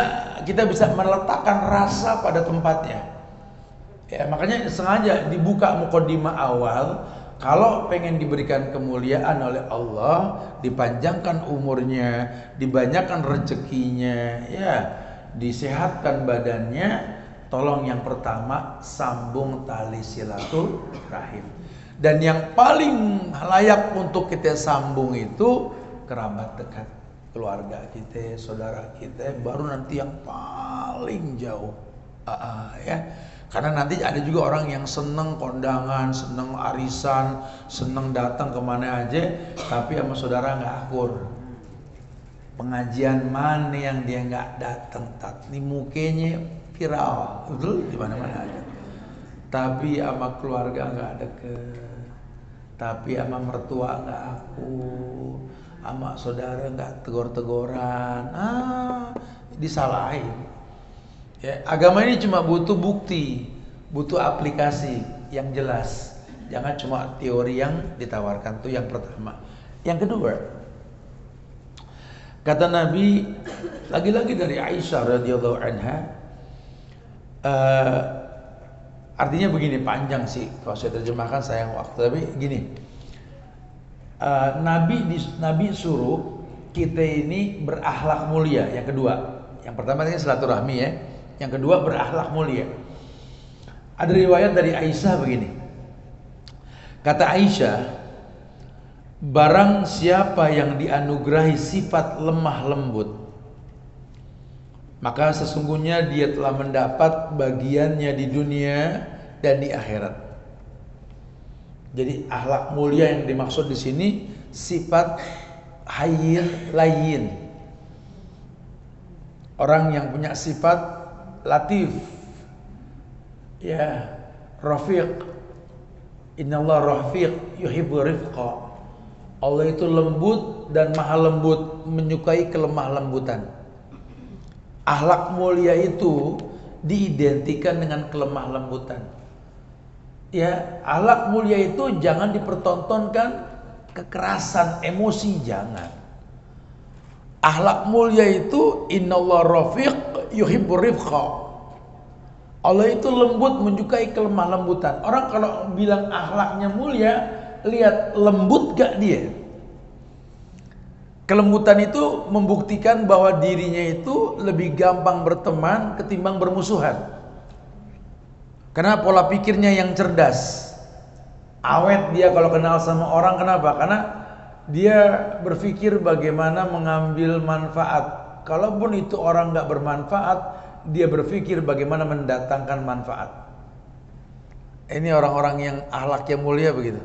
kita bisa meletakkan rasa pada tempatnya. Ya makanya sengaja dibuka mukaddimah awal. Kalau pengen diberikan kemuliaan oleh Allah, dipanjangkan umurnya, dibanyakan rezekinya, ya, disehatkan badannya, tolong yang pertama sambung tali silaturahim. Dan yang paling layak untuk kita sambung itu kerabat dekat, keluarga kita, saudara kita, baru nanti yang paling jauh. Ya. Karena nanti ada juga orang yang seneng kondangan, seneng arisan, seneng datang kemana aja, tapi sama saudara nggak akur. Pengajian mana yang dia nggak datang, ini mukanya viral, betul di mana-mana aja. Tapi sama keluarga nggak deket, tapi sama mertua nggak akur, sama saudara nggak tegor-tegoran, disalahin. Ya, agama ini cuma butuh bukti. butuh aplikasi yang jelas. Jangan cuma teori yang ditawarkan. Itu yang pertama. Yang kedua, kata Nabi, lagi-lagi dari Aisyah radhiyallahu anha, artinya begini, panjang sih kalau saya terjemahkan, sayang waktu, tapi gini, Nabi suruh kita ini berakhlak mulia. Yang kedua, yang pertama ini silaturahmi ya, yang kedua berakhlak mulia. Ada riwayat dari Aisyah begini, kata Aisyah, barang siapa yang dianugerahi sifat lemah lembut, maka sesungguhnya dia telah mendapat bagiannya di dunia dan di akhirat. Jadi akhlak mulia yang dimaksud di sini sifat hayyin layyin. Orang yang punya sifat latif, ya, rafiq. Innallaha rafiq yuhibbu rifqa. Allah itu lembut dan maha lembut, menyukai kelemah lembutan. Akhlak mulia itu diidentikan dengan kelemah lembutan. Ya, akhlak mulia itu jangan dipertontonkan kekerasan, emosi, jangan. Akhlak mulia itu innallaha rafiq yuhibbur rifqa. Allah itu lembut, menyukai kelemah lembutan. Orang kalau bilang akhlaknya mulia, lihat lembut gak dia. Kelembutan itu membuktikan bahwa dirinya itu lebih gampang berteman ketimbang bermusuhan. Karena pola pikirnya yang cerdas. Awet dia kalau kenal sama orang, kenapa? Karena dia berpikir bagaimana mengambil manfaat. Kalaupun itu orang gak bermanfaat, dia berpikir bagaimana mendatangkan manfaat. Ini orang-orang yang akhlaknya mulia begitu.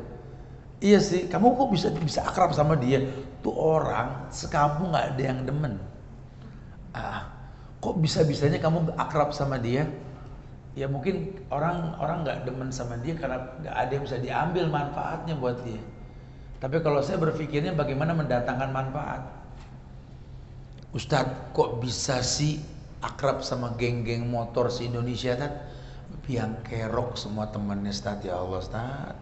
Iya sih, kamu kok bisa akrab sama dia? Tuh orang sekampung nggak ada yang demen. Kok bisa-bisanya kamu akrab sama dia? Ya mungkin orang nggak demen sama dia karena nggak ada yang bisa diambil manfaatnya buat dia. Tapi kalau saya berpikirnya bagaimana mendatangkan manfaat. Ustadz, kok bisa sih akrab sama geng-geng motor se-Indonesia, Tad? Biang kerok semua temannya, Ustadz. Ya Allah, Ustadz,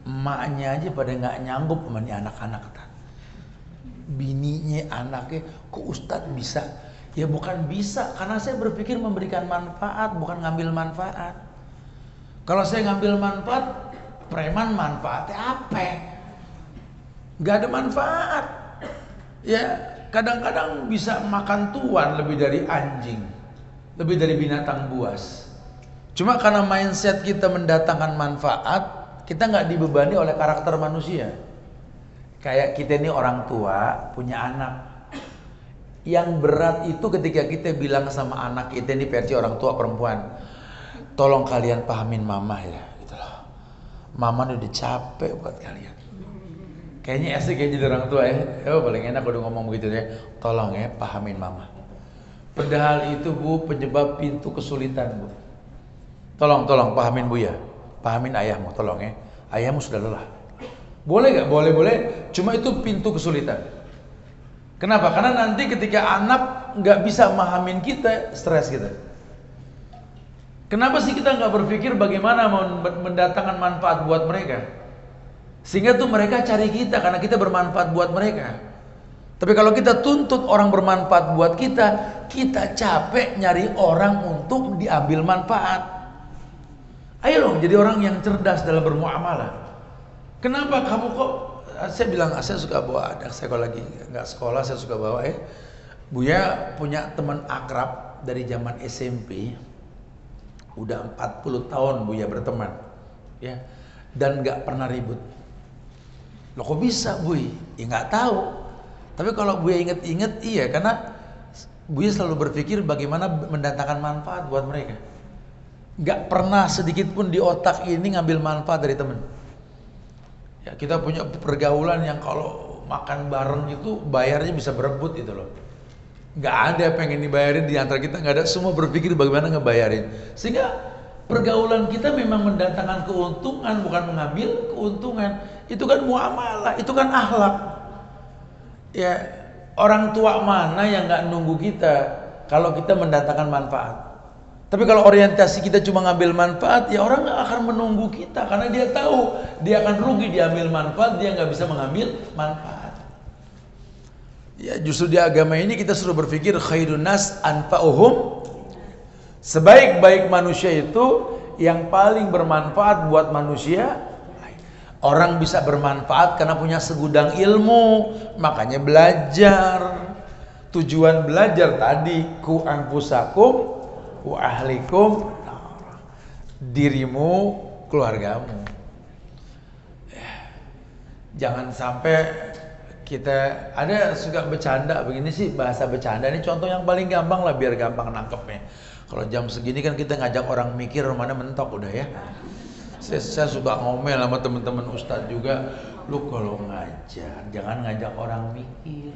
emaknya aja pada nggak nyanggup sama nih anak-anak, Tad. Bininya, anaknya, kok Ustadz bisa? Ya bukan bisa, karena saya berpikir memberikan manfaat, bukan ngambil manfaat. Kalau saya ngambil manfaat, preman manfaatnya apa? Gak ada manfaat. Ya kadang-kadang bisa makan tuan lebih dari anjing, lebih dari binatang buas. Cuma karena mindset kita mendatangkan manfaat, kita nggak dibebani oleh karakter manusia. Kayak kita ini orang tua punya anak. Yang berat itu ketika kita bilang sama anak kita, ini versi orang tua perempuan, tolong kalian pahamin mama ya, gitu loh. Mama udah capek buat kalian. Kayaknya asik kayak jadi orang tua ya. Paling enak udah ngomong begitu ya. Tolong ya pahamin mama. Padahal itu Bu penyebab pintu kesulitan Bu. Tolong pahamin Bu ya. Pahamin ayahmu, tolong ya. Ayahmu sudah lelah. Boleh gak? Boleh. Cuma itu pintu kesulitan. Kenapa? Karena nanti ketika anak nggak bisa memahamin kita, stres kita. Kenapa sih kita nggak berpikir bagaimana mendatangkan manfaat buat mereka? Sehingga tuh mereka cari kita karena kita bermanfaat buat mereka. Tapi kalau kita tuntut orang bermanfaat buat kita, kita capek nyari orang untuk diambil manfaat. Ayo dong jadi orang yang cerdas dalam bermuamalah. Kenapa kamu kok? Saya bilang, saya suka bawa anak saya kalau lagi nggak sekolah, saya suka bawa ya. Buya punya teman akrab dari zaman SMP, udah 40 tahun Buya berteman, ya, dan nggak pernah ribut. Loh kok bisa Buy? Ya nggak tahu. Tapi kalau Buya inget-inget, iya, karena Buya selalu berpikir bagaimana mendatangkan manfaat buat mereka. Nggak pernah sedikit pun di otak ini ngambil manfaat dari teman. Ya, kita punya pergaulan yang kalau makan bareng itu bayarnya bisa berebut itu loh. Nggak ada pengen dibayarin di antara kita, nggak ada, semua berpikir bagaimana ngebayarin. Sehingga pergaulan kita memang mendatangkan keuntungan, bukan mengambil keuntungan. Itu kan muamalah, itu kan akhlak. Ya, orang tua mana yang nggak nunggu kita kalau kita mendatangkan manfaat? Tapi kalau orientasi kita cuma ngambil manfaat, ya orang nggak akan menunggu kita karena dia tahu dia akan rugi diambil manfaat, dia nggak bisa mengambil manfaat. Ya justru di agama ini kita suruh berpikir khairun nas anfa'uhum. Sebaik-baik manusia itu yang paling bermanfaat buat manusia. Orang bisa bermanfaat karena punya segudang ilmu, makanya belajar. Tujuan belajar tadi ku anfusakum wa ahlikum, dirimu, keluargamu. Jangan sampai kita ada suka bercanda begini sih, bahasa bercanda ini contoh yang paling gampang lah biar gampang nangkepnya. Kalau jam segini kan kita ngajak orang mikir, mana mentok udah ya. Saya suka ngomel sama teman-teman ustadz juga, lu kalau ngajar jangan ngajak orang mikir.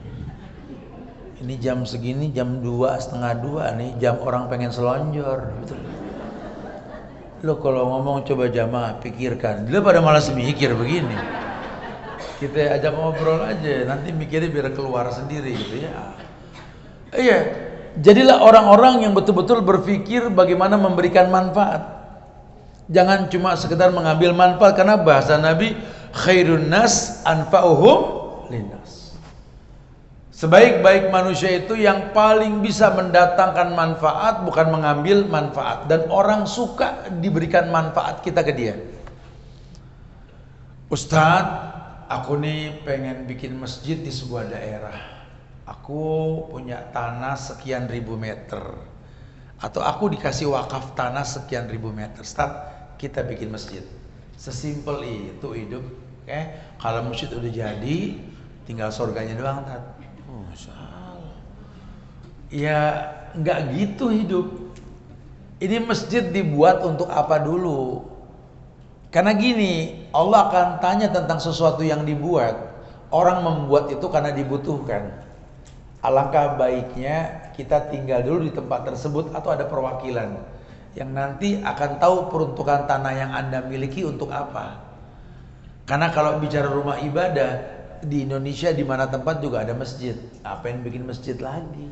Ini jam segini, jam 1:30 nih, jam orang pengen selonjor, betul. Lo kalau ngomong coba jamaah pikirkan, dia pada malas mikir begini. Kita ajak ngobrol aja, nanti mikirnya biar keluar sendiri gitu ya. Iya, jadilah orang-orang yang betul-betul berpikir bagaimana memberikan manfaat. Jangan cuma sekedar mengambil manfaat, karena bahasa Nabi khairun nas anfa'uhum linnas. Sebaik-baik manusia itu yang paling bisa mendatangkan manfaat, bukan mengambil manfaat. Dan orang suka diberikan manfaat kita ke dia. Ustadz, aku nih pengen bikin masjid di sebuah daerah. Aku punya tanah sekian ribu meter. Atau aku dikasih wakaf tanah sekian ribu meter. Ustadz, kita bikin masjid. Sesimpel itu hidup. Kalau masjid udah jadi, tinggal surganya doang, Tat. Salah. Ya nggak gitu hidup. Ini masjid dibuat untuk apa dulu? Karena gini, Allah akan tanya tentang sesuatu yang dibuat. Orang membuat itu karena dibutuhkan. Alangkah baiknya kita tinggal dulu di tempat tersebut atau ada perwakilan yang nanti akan tahu peruntukan tanah yang Anda miliki untuk apa. Karena kalau bicara rumah ibadah di Indonesia di mana tempat juga ada masjid. Apa yang bikin masjid lagi?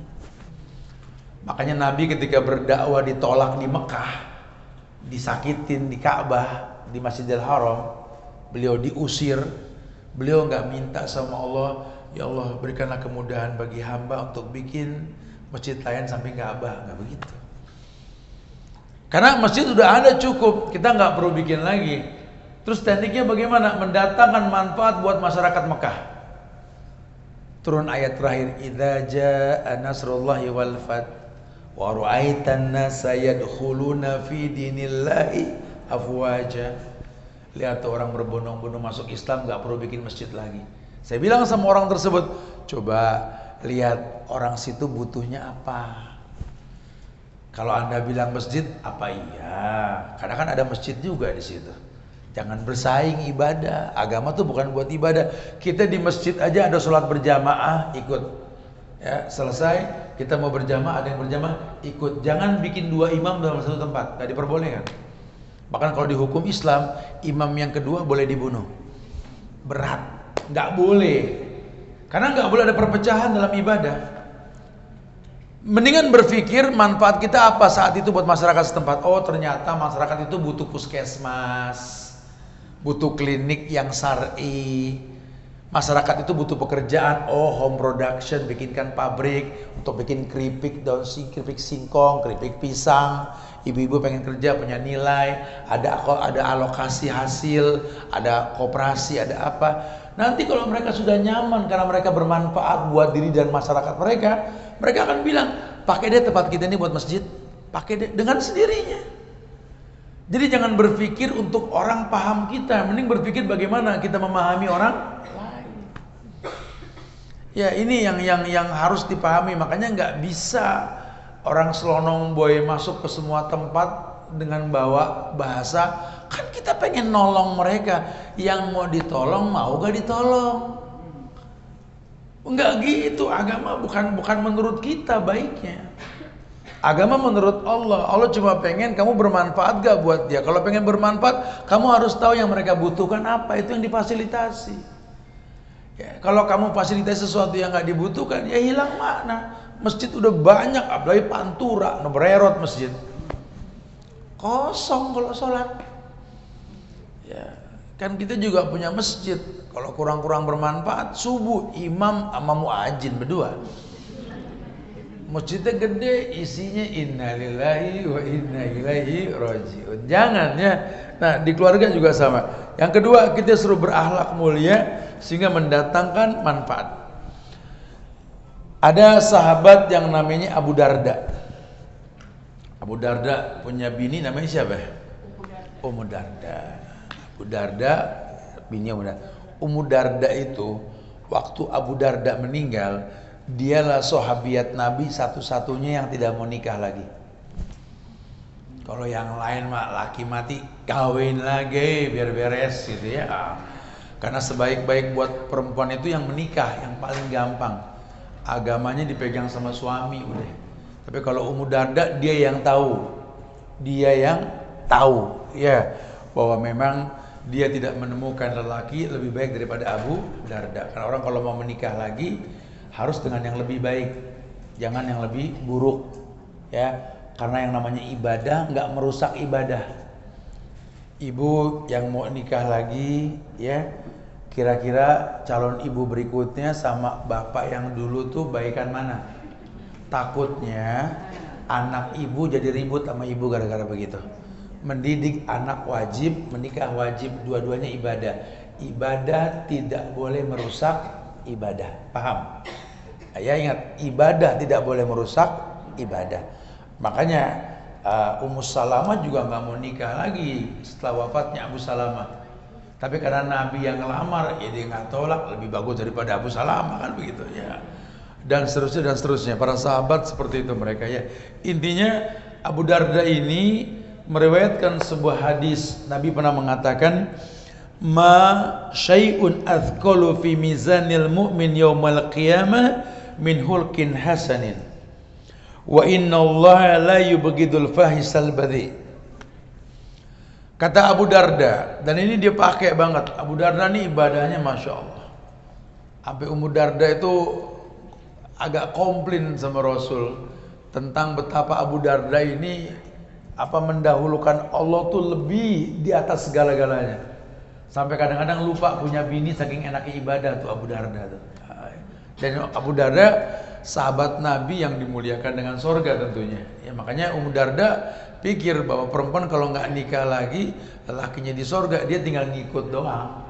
Makanya Nabi ketika berdakwah ditolak di Mekah, disakitin di Ka'bah, di Masjidil Haram, beliau diusir. Beliau nggak minta sama Allah, ya Allah berikanlah kemudahan bagi hamba untuk bikin masjid lain samping Ka'bah. Nggak begitu. Karena masjid sudah ada cukup, kita nggak perlu bikin lagi. Terus tekniknya bagaimana? Mendatangkan manfaat buat masyarakat Mekah. Turun ayat terakhir, idza jaa nasrullahi wal fath wa ra'aitan nasa yadkhuluna fi dinillahi afwaja. Lihat orang berbondong-bondong masuk Islam, nggak perlu bikin masjid lagi. Saya bilang sama orang tersebut, coba lihat orang situ butuhnya apa. Kalau Anda bilang masjid, apa iya? Karena kan ada masjid juga di situ. Jangan bersaing ibadah. Agama tuh bukan buat ibadah. Kita di masjid aja ada sholat berjamaah, ikut. Ya, selesai kita mau berjamaah, ada yang berjamaah, ikut. Jangan bikin dua imam dalam satu tempat, nggak diperbolehkan. Bahkan kalau di hukum Islam, imam yang kedua boleh dibunuh. Berat, nggak boleh. Karena nggak boleh ada perpecahan dalam ibadah. Mendingan berpikir manfaat kita apa saat itu buat masyarakat setempat. Oh ternyata masyarakat itu butuh puskesmas, butuh klinik yang syar'i. Masyarakat itu butuh pekerjaan. Oh home production, bikinkan pabrik untuk bikin keripik daun keripik singkong, keripik pisang. Ibu-ibu pengen kerja punya nilai, ada alokasi hasil, ada koperasi, ada apa. Nanti kalau mereka sudah nyaman karena mereka bermanfaat buat diri dan masyarakat mereka, mereka akan bilang, pakai deh tempat kita ini buat masjid, pakai deh dengan sendirinya. Jadi jangan berpikir untuk orang paham kita, mending berpikir bagaimana kita memahami orang lain. Ya ini yang harus dipahami, makanya nggak bisa orang selonong boy masuk ke semua tempat dengan bawa bahasa, kan kita pengen nolong mereka, yang mau ditolong mau gak ditolong. Enggak gitu, agama bukan menurut kita baiknya. Agama menurut Allah. Allah cuma pengen kamu bermanfaat gak buat dia. Kalau pengen bermanfaat, kamu harus tahu yang mereka butuhkan apa, itu yang difasilitasi. Ya, kalau kamu fasilitasi sesuatu yang gak dibutuhkan, ya hilang makna. Masjid udah banyak, apalagi Pantura, Nebrerot masjid. kosong kalau sholat. Ya, kan kita juga punya masjid. Kalau kurang-kurang bermanfaat, subuh imam sama muadzin berdua. Masjidnya gede, isinya innalillahi wa inna ilaihi rajiun. Jangan ya. Nah, di keluarga juga sama. Yang kedua, kita suruh berakhlak mulia sehingga mendatangkan manfaat. Ada sahabat yang namanya Abu Darda. Abu Darda punya bini namanya siapa? Ummu Darda. Abu Darda, bini Ummu Darda. Ummu Darda itu waktu Abu Darda meninggal, dialah sahabiat Nabi satu-satunya yang tidak mau nikah lagi. Kalau yang lain mah laki mati kawin lagi biar beres gitu ya. Karena sebaik-baik buat perempuan itu yang menikah, yang paling gampang. Agamanya dipegang sama suami udah. Tapi kalau Ummu Darda dia yang tahu. Dia yang tahu ya bahwa memang dia tidak menemukan lelaki lebih baik daripada Abu Darda. Karena orang kalau mau menikah lagi harus dengan yang lebih baik, jangan yang lebih buruk ya. Karena yang namanya ibadah nggak merusak ibadah. Ibu yang mau nikah lagi ya, kira-kira calon ibu berikutnya sama bapak yang dulu tuh baikan mana? Takutnya anak ibu jadi ribut sama ibu gara-gara begitu. Mendidik anak wajib, menikah wajib, dua-duanya ibadah. Ibadah tidak boleh merusak ibadah. Paham? Ya ingat, ibadah tidak boleh merusak ibadah. Makanya Ummu Salamah juga nggak mau nikah lagi setelah wafatnya Abu Salamah. Tapi karena Nabi yang ngelamar, ya dia nggak tolak, lebih bagus daripada Abu Salamah kan begitu ya. Dan seterusnya dan seterusnya. Para sahabat seperti itu mereka ya. Intinya Abu Darda ini meriwayatkan sebuah hadis. Nabi pernah mengatakan, ma syai'un athqalu fi mizanil mu'min yaumal qiyamah min hulkin hasanin wa inna Allah la yubghidul fahisal badhi. Kata Abu Darda, dan ini dia pakai banget. Abu Darda ini ibadahnya Masya Allah. Sampai Ummu Darda itu agak komplain sama Rasul tentang betapa Abu Darda ini mendahulukan Allah tuh lebih di atas segala-galanya. Sampai kadang-kadang lupa punya bini saking enaknya ibadah tuh Abu Darda tuh. Dan Abu Darda sahabat Nabi yang dimuliakan dengan sorga tentunya. Ya makanya Ummu Darda pikir bahwa perempuan kalau nggak nikah lagi, lakinya di sorga, dia tinggal ngikut doang.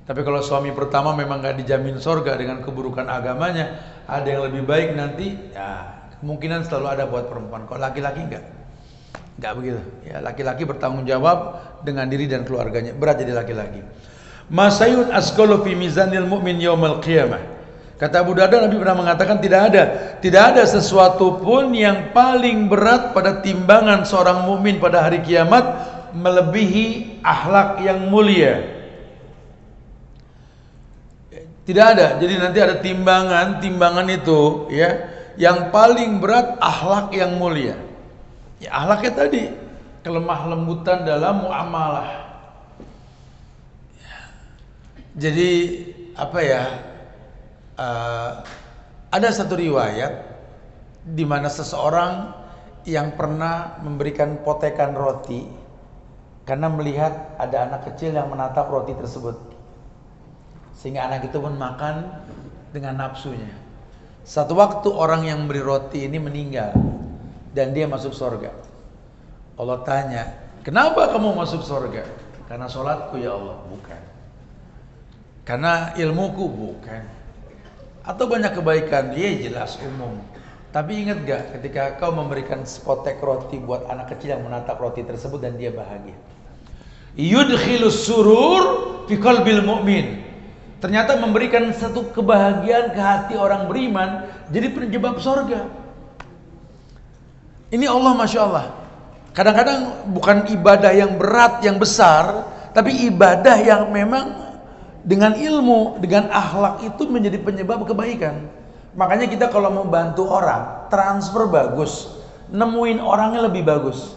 Tapi kalau suami pertama memang nggak dijamin sorga dengan keburukan agamanya, ada yang lebih baik nanti, ya kemungkinan selalu ada buat perempuan. Kalau laki-laki nggak begitu. Ya laki-laki bertanggung jawab dengan diri dan keluarganya. Berat jadi laki-laki. Masayun asqalu fi mizanil mu'min yaumal qiyamah. Kata Abu Darda, Nabi pernah mengatakan tidak ada sesuatu pun yang paling berat pada timbangan seorang mukmin pada hari kiamat melebihi akhlak yang mulia. Tidak ada. Jadi nanti ada timbangan itu ya, yang paling berat akhlak yang mulia. Ya akhlaknya tadi kelemah lembutan dalam muamalah. Ya. Jadi ada satu riwayat di mana seseorang yang pernah memberikan potekan roti karena melihat ada anak kecil yang menatap roti tersebut, sehingga anak itu pun makan dengan nafsunya. Satu waktu orang yang memberi roti ini meninggal dan dia masuk surga. Allah tanya, kenapa kamu masuk surga? Karena sholatku ya Allah. Bukan. Karena ilmuku? Bukan. Atau banyak kebaikan? Dia jelas umum. Tapi ingat gak ketika kau memberikan sepotek roti buat anak kecil yang menatap roti tersebut dan dia bahagia? Yudkhilus surur fi qalbil mu'min. Ternyata memberikan satu kebahagiaan ke hati orang beriman, jadi penyebab surga. Ini Allah Masya Allah. Kadang-kadang bukan ibadah yang berat, yang besar, tapi ibadah yang memang dengan ilmu, dengan akhlak itu menjadi penyebab kebaikan. Makanya kita kalau mau bantu orang, transfer bagus, nemuin orangnya lebih bagus.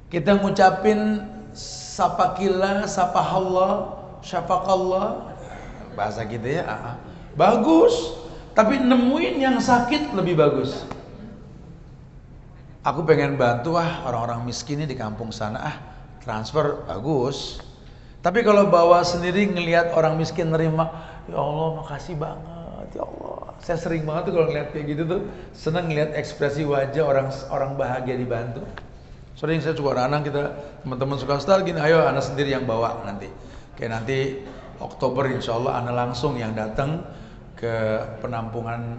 Kita ngucapin sapakillah, sapahallah, syafaqallah, bahasa kita ya, bagus. Tapi nemuin yang sakit lebih bagus. Aku pengen bantu orang-orang miskin di kampung sana, transfer bagus. Tapi kalau bawa sendiri ngelihat orang miskin nerima, ya Allah makasih banget ya Allah. Saya sering banget tuh kalau ngeliat kayak gitu tuh, senang ngeliat ekspresi wajah orang bahagia dibantu. Sering saya suka anak kita teman-teman suka Ustaz gini, ayo anak sendiri yang bawa nanti. Kayak nanti Oktober insya Allah anak langsung yang datang ke penampungan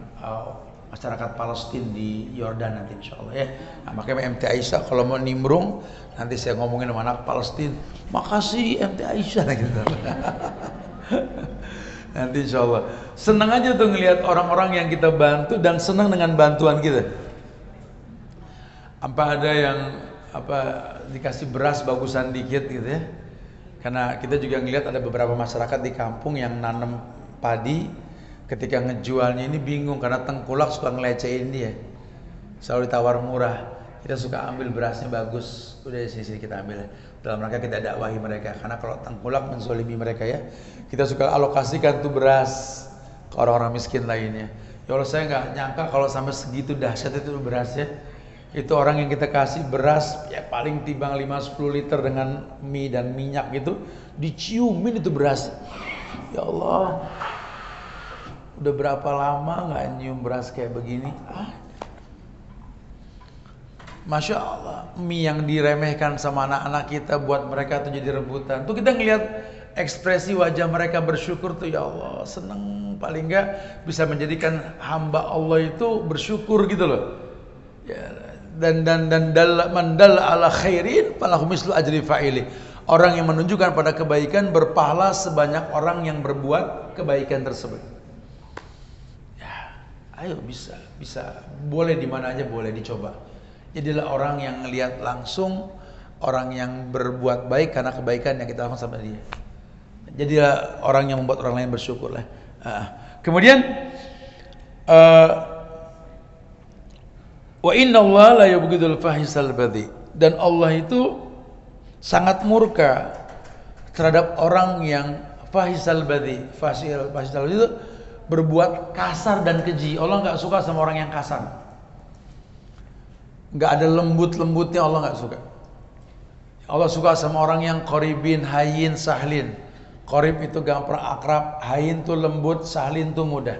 masyarakat Palestina di Yordan nanti insya Allah ya. Nah, makanya MT Aisyah kalau mau nimbrung nanti saya ngomongin sama anak Palestina, makasih MT Aisyah gitu. Nanti insya Allah senang aja tuh ngelihat orang-orang yang kita bantu dan senang dengan bantuan kita. Apa ada yang dikasih beras bagusan dikit gitu ya? Karena kita juga ngelihat ada beberapa masyarakat di kampung yang nanam padi. Ketika ngejualnya ini bingung karena tengkulak suka ngelecehin dia, selalu ditawar murah. Kita suka ambil berasnya bagus, udah di sini kita ambil dalam rangka kita dakwahi mereka. Karena kalau tengkulak menzolimi mereka ya, kita suka alokasikan tuh beras ke orang-orang miskin lainnya. Ya Allah, saya nggak nyangka kalau sampai segitu dahsyat itu berasnya. Itu orang yang kita kasih beras ya paling timbang 5-10 liter dengan mie dan minyak gitu, diciumin itu beras. Ya Allah, udah berapa lama nggak nyium beras kayak begini? Masya Allah, mie yang diremehkan sama anak-anak kita buat mereka tuh jadi rebutan. Tuh kita ngelihat ekspresi wajah mereka bersyukur tuh, ya Allah seneng. Paling nggak bisa menjadikan hamba Allah itu bersyukur gitu loh. Ya, dan man dalla ala khairin falahu mislu ajri fa'ili. Orang yang menunjukkan pada kebaikan berpahala sebanyak orang yang berbuat kebaikan tersebut. Ayo bisa, boleh di mana aja boleh dicoba. Jadilah orang yang ngelihat langsung, orang yang berbuat baik karena kebaikan yang kita lakukan sama dia. Jadilah orang yang membuat orang lain bersyukur lah. Kemudian wa inna Allah la yubghidul fahisal badhi, dan Allah itu sangat murka terhadap orang yang fahisal badhi. Fahisal itu berbuat kasar dan keji. Allah nggak suka sama orang yang kasar. Nggak ada lembut-lembutnya, Allah nggak suka. Allah suka sama orang yang qaribin, hayyin, sahlin. Qarib itu gampang akrab, hayyin tuh lembut, sahlin tuh mudah.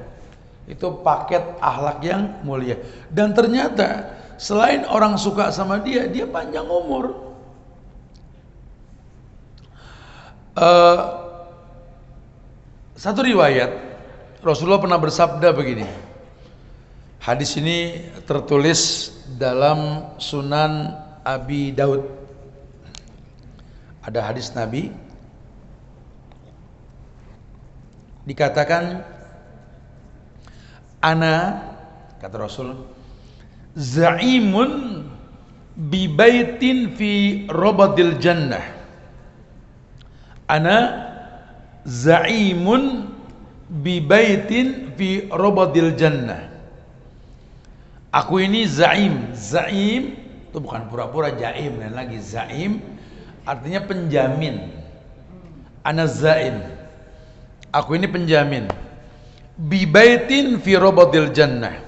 Itu paket akhlak yang mulia. Dan ternyata selain orang suka sama dia, dia panjang umur. Satu riwayat Rasulullah pernah bersabda begini. Hadis ini tertulis dalam Sunan Abi Daud. Ada hadis Nabi dikatakan, ana, kata Rasul, za'imun bi baitin fi rabadil jannah. Ana za'imun bi baitin fi rabadil jannah. Aku ini zaim. Zaim itu bukan pura-pura jaim, dan lagi zaim artinya penjamin. Ana zaim, aku ini penjamin. Bi baitin fi rabadil jannah,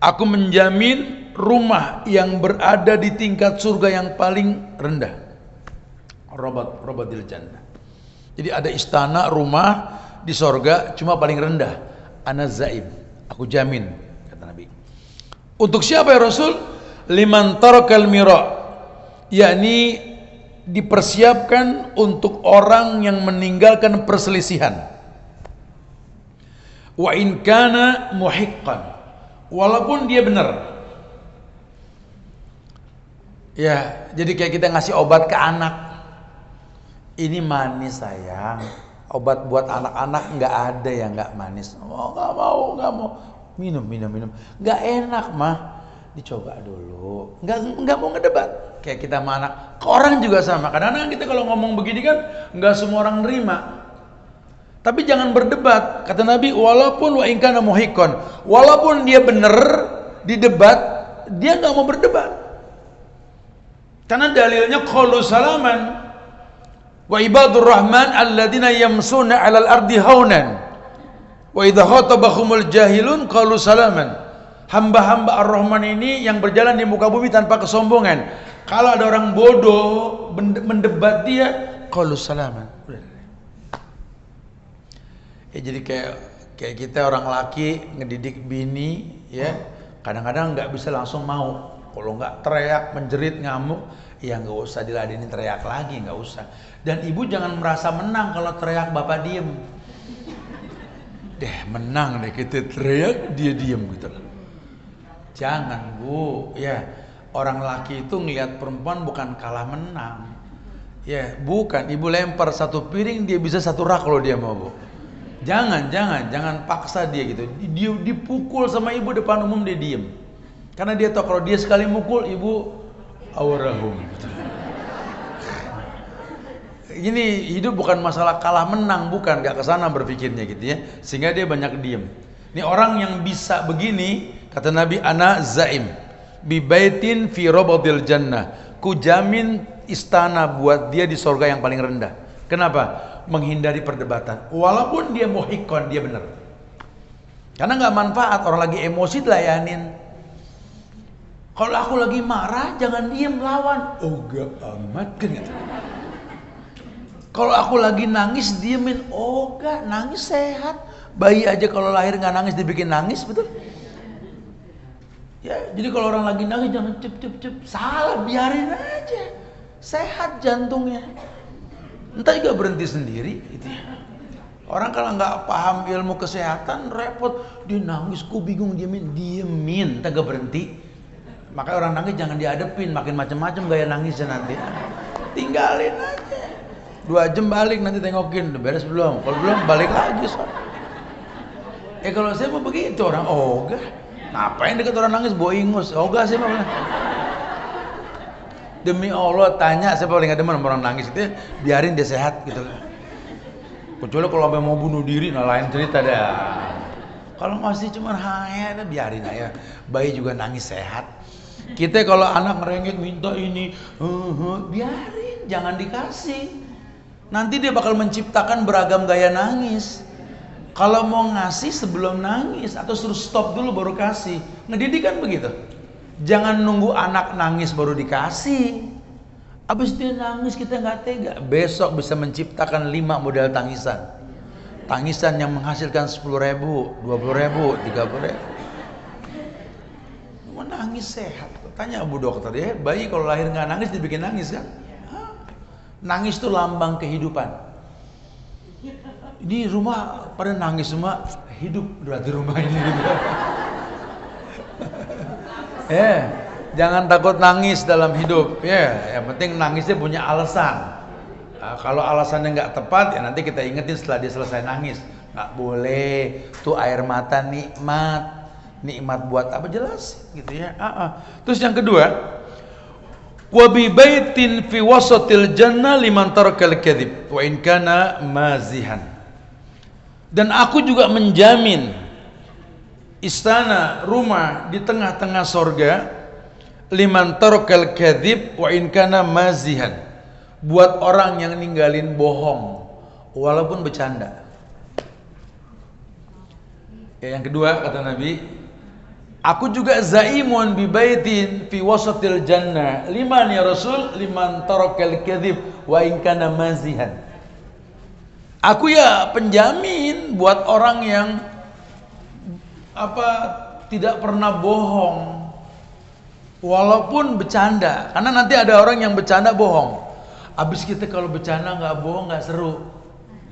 aku menjamin rumah yang berada di tingkat surga yang paling rendah. Rabadil jannah. Jadi ada istana, rumah di sorga cuma paling rendah. Ana zaim, aku jamin, kata Nabi. Untuk siapa ya Rasul? Liman tarakal mira, yakni dipersiapkan untuk orang yang meninggalkan perselisihan. Wa in kana muhiqqan, walaupun dia benar. Ya, jadi kayak kita ngasih obat ke anak. Ini manis sayang. Obat buat anak-anak nggak ada yang nggak manis. Oh, nggak mau. Minum. Nggak enak mah. Dicoba dulu. Nggak mau ngedebat. Kayak kita sama anak. Ke orang juga sama. Kadang-kadang kita kalau ngomong begini kan nggak semua orang nerima. Tapi jangan berdebat. Kata Nabi, walaupun wa in kana muhiqqan, walaupun dia benar di debat, dia nggak mau berdebat. Karena dalilnya qalu salaman. Wa ibadur rahman alladzina yamsuna 'alal ardi haunan wa idza khatabahumul jahilun qalu salaman. Hamba-hamba Ar-Rahman ini yang berjalan di muka bumi tanpa kesombongan. Kalau ada orang bodoh mendebat dia, qalu salaman. Ya jadi kayak kita orang laki ngedidik bini, ya kadang-kadang nggak bisa langsung mau. Kalau nggak teriak, menjerit, ngamuk, ya nggak usah diladenin teriak lagi, nggak usah. Dan ibu jangan merasa menang kalau teriak bapak diem. Menang deh kita teriak dia diem gitu. Jangan bu, ya orang laki itu ngelihat perempuan bukan kalah menang, ya bukan. Ibu lempar satu piring dia bisa satu rak kalau dia mau bu. Jangan paksa dia gitu. Dia dipukul sama ibu depan umum dia diem, karena dia tahu kalau dia sekali mukul ibu awarahum. Ini hidup bukan masalah kalah menang, bukan, gak kesana berpikirnya gitu ya, sehingga dia banyak diem. Ini orang yang bisa begini, kata Nabi, ana zaim bi baitin fi rabadil jannah, ku jamin istana buat dia di surga yang paling rendah. Kenapa? Menghindari perdebatan. Walaupun dia muhikon, dia benar. Karena nggak manfaat, orang lagi emosi dilayanin. Kalau aku lagi marah, jangan diem, lawan. Oh gak amat kan gitu. Kalau aku lagi nangis, diemin. Oh gak, nangis sehat. Bayi aja kalau lahir nggak nangis dibikin nangis, betul? Ya, jadi kalau orang lagi nangis jangan cep. Salah, biarin aja. Sehat jantungnya. Entah juga berhenti sendiri gitu ya. Orang kalau nggak paham ilmu kesehatan repot. Dia nangis, ku bingung, diemin, entah gak berhenti. Makanya orang nangis jangan dihadepin, makin macam-macam gaya nangisnya nanti. Tinggalin aja. 2 jam balik nanti tengokin, udah beres belum? Kalau belum balik lagi so. Kalau saya mau begitu orang ogah. Ngapain deket orang nangis bawa ingus? Ogah sih mah. Demi Allah tanya, saya paling gak demen orang nangis itu, biarin dia sehat gitu. Kecuali kalau sampai mau bunuh diri, nah lain cerita dah. Kalau masih cuma hanya, biarin aja. Bayi juga nangis sehat. Kita kalau anak ngerengek minta ini, biarin, jangan dikasih. Nanti dia bakal menciptakan beragam gaya nangis. Kalau mau ngasih sebelum nangis atau suruh stop dulu baru kasih. Ngedidik kan begitu. Jangan nunggu anak nangis baru dikasih. Abis dia nangis kita nggak tega. Besok bisa menciptakan 5 model tangisan. Tangisan yang menghasilkan 10.000, 20.000, 30.000. Mau nangis sehat. Tanya Bu Dokter ya, bayi kalau lahir nggak nangis dibikin nangis kan? Nangis itu lambang kehidupan. Di rumah pada nangis semua, hidup berarti rumah ini gitu. Jangan takut nangis dalam hidup ya. Yang penting nangisnya punya alasan. Nah, kalau alasannya nggak tepat ya nanti kita ingetin setelah dia selesai nangis. Nggak boleh. Tuh air mata nikmat buat apa, jelas gitu ya. Terus yang kedua, wa bi baitin fi wasatil jannah liman tarakal kadhib wa in kana mazihan. Dan aku juga menjamin istana, rumah di tengah-tengah sorga, liman tarakal kadhib wa in kana mazihan, buat orang yang ninggalin bohong walaupun bercanda. Yang kedua kata Nabi, aku juga zaimun bi baitin fi wasatil jannah liman ya Rasul liman tarakal kadhib wa in kana mazihan. Aku ya penjamin buat orang yang tidak pernah bohong walaupun bercanda. Karena nanti ada orang yang bercanda bohong. Abis kita kalau bercanda nggak bohong nggak seru.